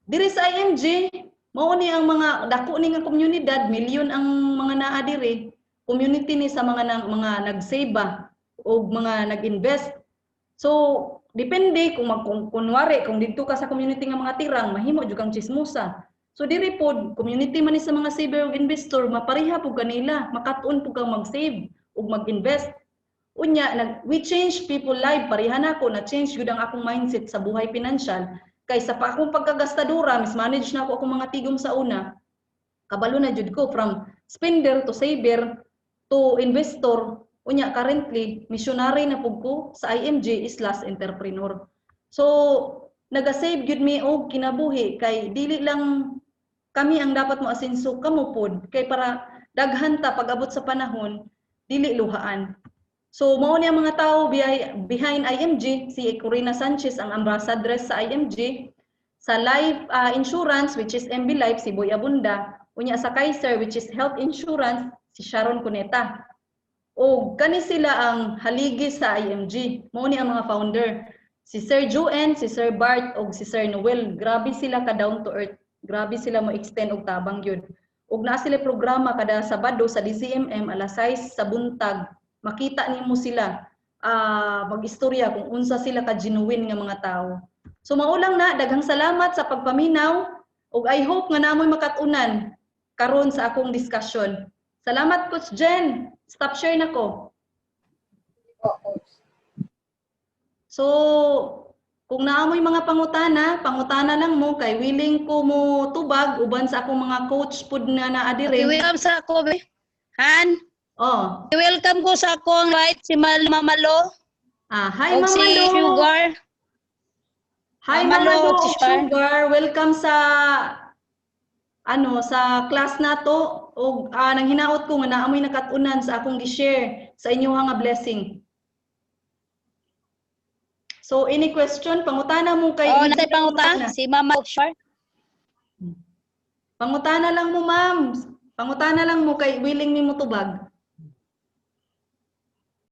diri sa IMG mao ni ang mga dako ni nga komunidad, milyon ang mga naa diri, community ni sa mga nag-save ba o mga nag-invest. So depende kung kunwari kung didto ka sa community nga mga tirang mahimo jud kang chismosa. So diri pod community man ni sa mga saver ug investor, mapareha pud kanila, makatuon pud kang mag-save ug mag-invest. Unya we change people life, pareha nako na change gyud ang akong mindset sa buhay financial. Kaysa pa akong pagkagastadura, mismanage na ako akong mga tigom sa una, kabalo na jud ko from spender to saver to investor. Unya currently, missionary na pug ko sa IMG /entrepreneur. So, naga-save gyud mi og kinabuhi kay dili lang kami ang dapat mo asenso kamo pod kay para daghan ta pag-abot sa panahon, dili luhaan. So mao ni ang mga tao behind IMG, si Corina Sanchez ang ambassadress sa IMG, sa life insurance which is MB Life si Boy Abunda, unya sa Kaiser which is health insurance si Sharon Cuneta. O kani sila ang haligi sa IMG, mao ni ang mga founder, si Sir Joen, si Sir Bart ug si Sir Noel. Grabe sila ka down to earth, grabe sila mo extend og tabang gyud. Ug naa sila programa kada Sabado sa DCMM alas 6 sa buntag. Makita nimo sila mag-istorya kung unsa sila ka genuine nga mga tao. So maulang na, daghang salamat sa pagpaminaw ug I hope nga namoy makatunan karon sa akong discussion. Salamat Coach Jen. Stop share nako. So, kung naamoy mga pangutana lang mo kay willing ko mo tubag uban sa akong mga coach pud na naa diri. Welcome sa ako, be. Han, Oh. welcome ko sa akong right si Mamalo. Hi O Mama si Lo. Sugar. Hi Mama Mama Lo, Lo, si Sugar. Sugar. Welcome sa sa class nato og nang hinaot ko nga naamoy nakatunan sa akong gi-share sa inyo nga blessing. So any question pangutana mo kay Oh, nasay panguta si Mama Sugar. Pangutana lang mo ma'am. Pangutana lang mo kay willing mi mo tubag.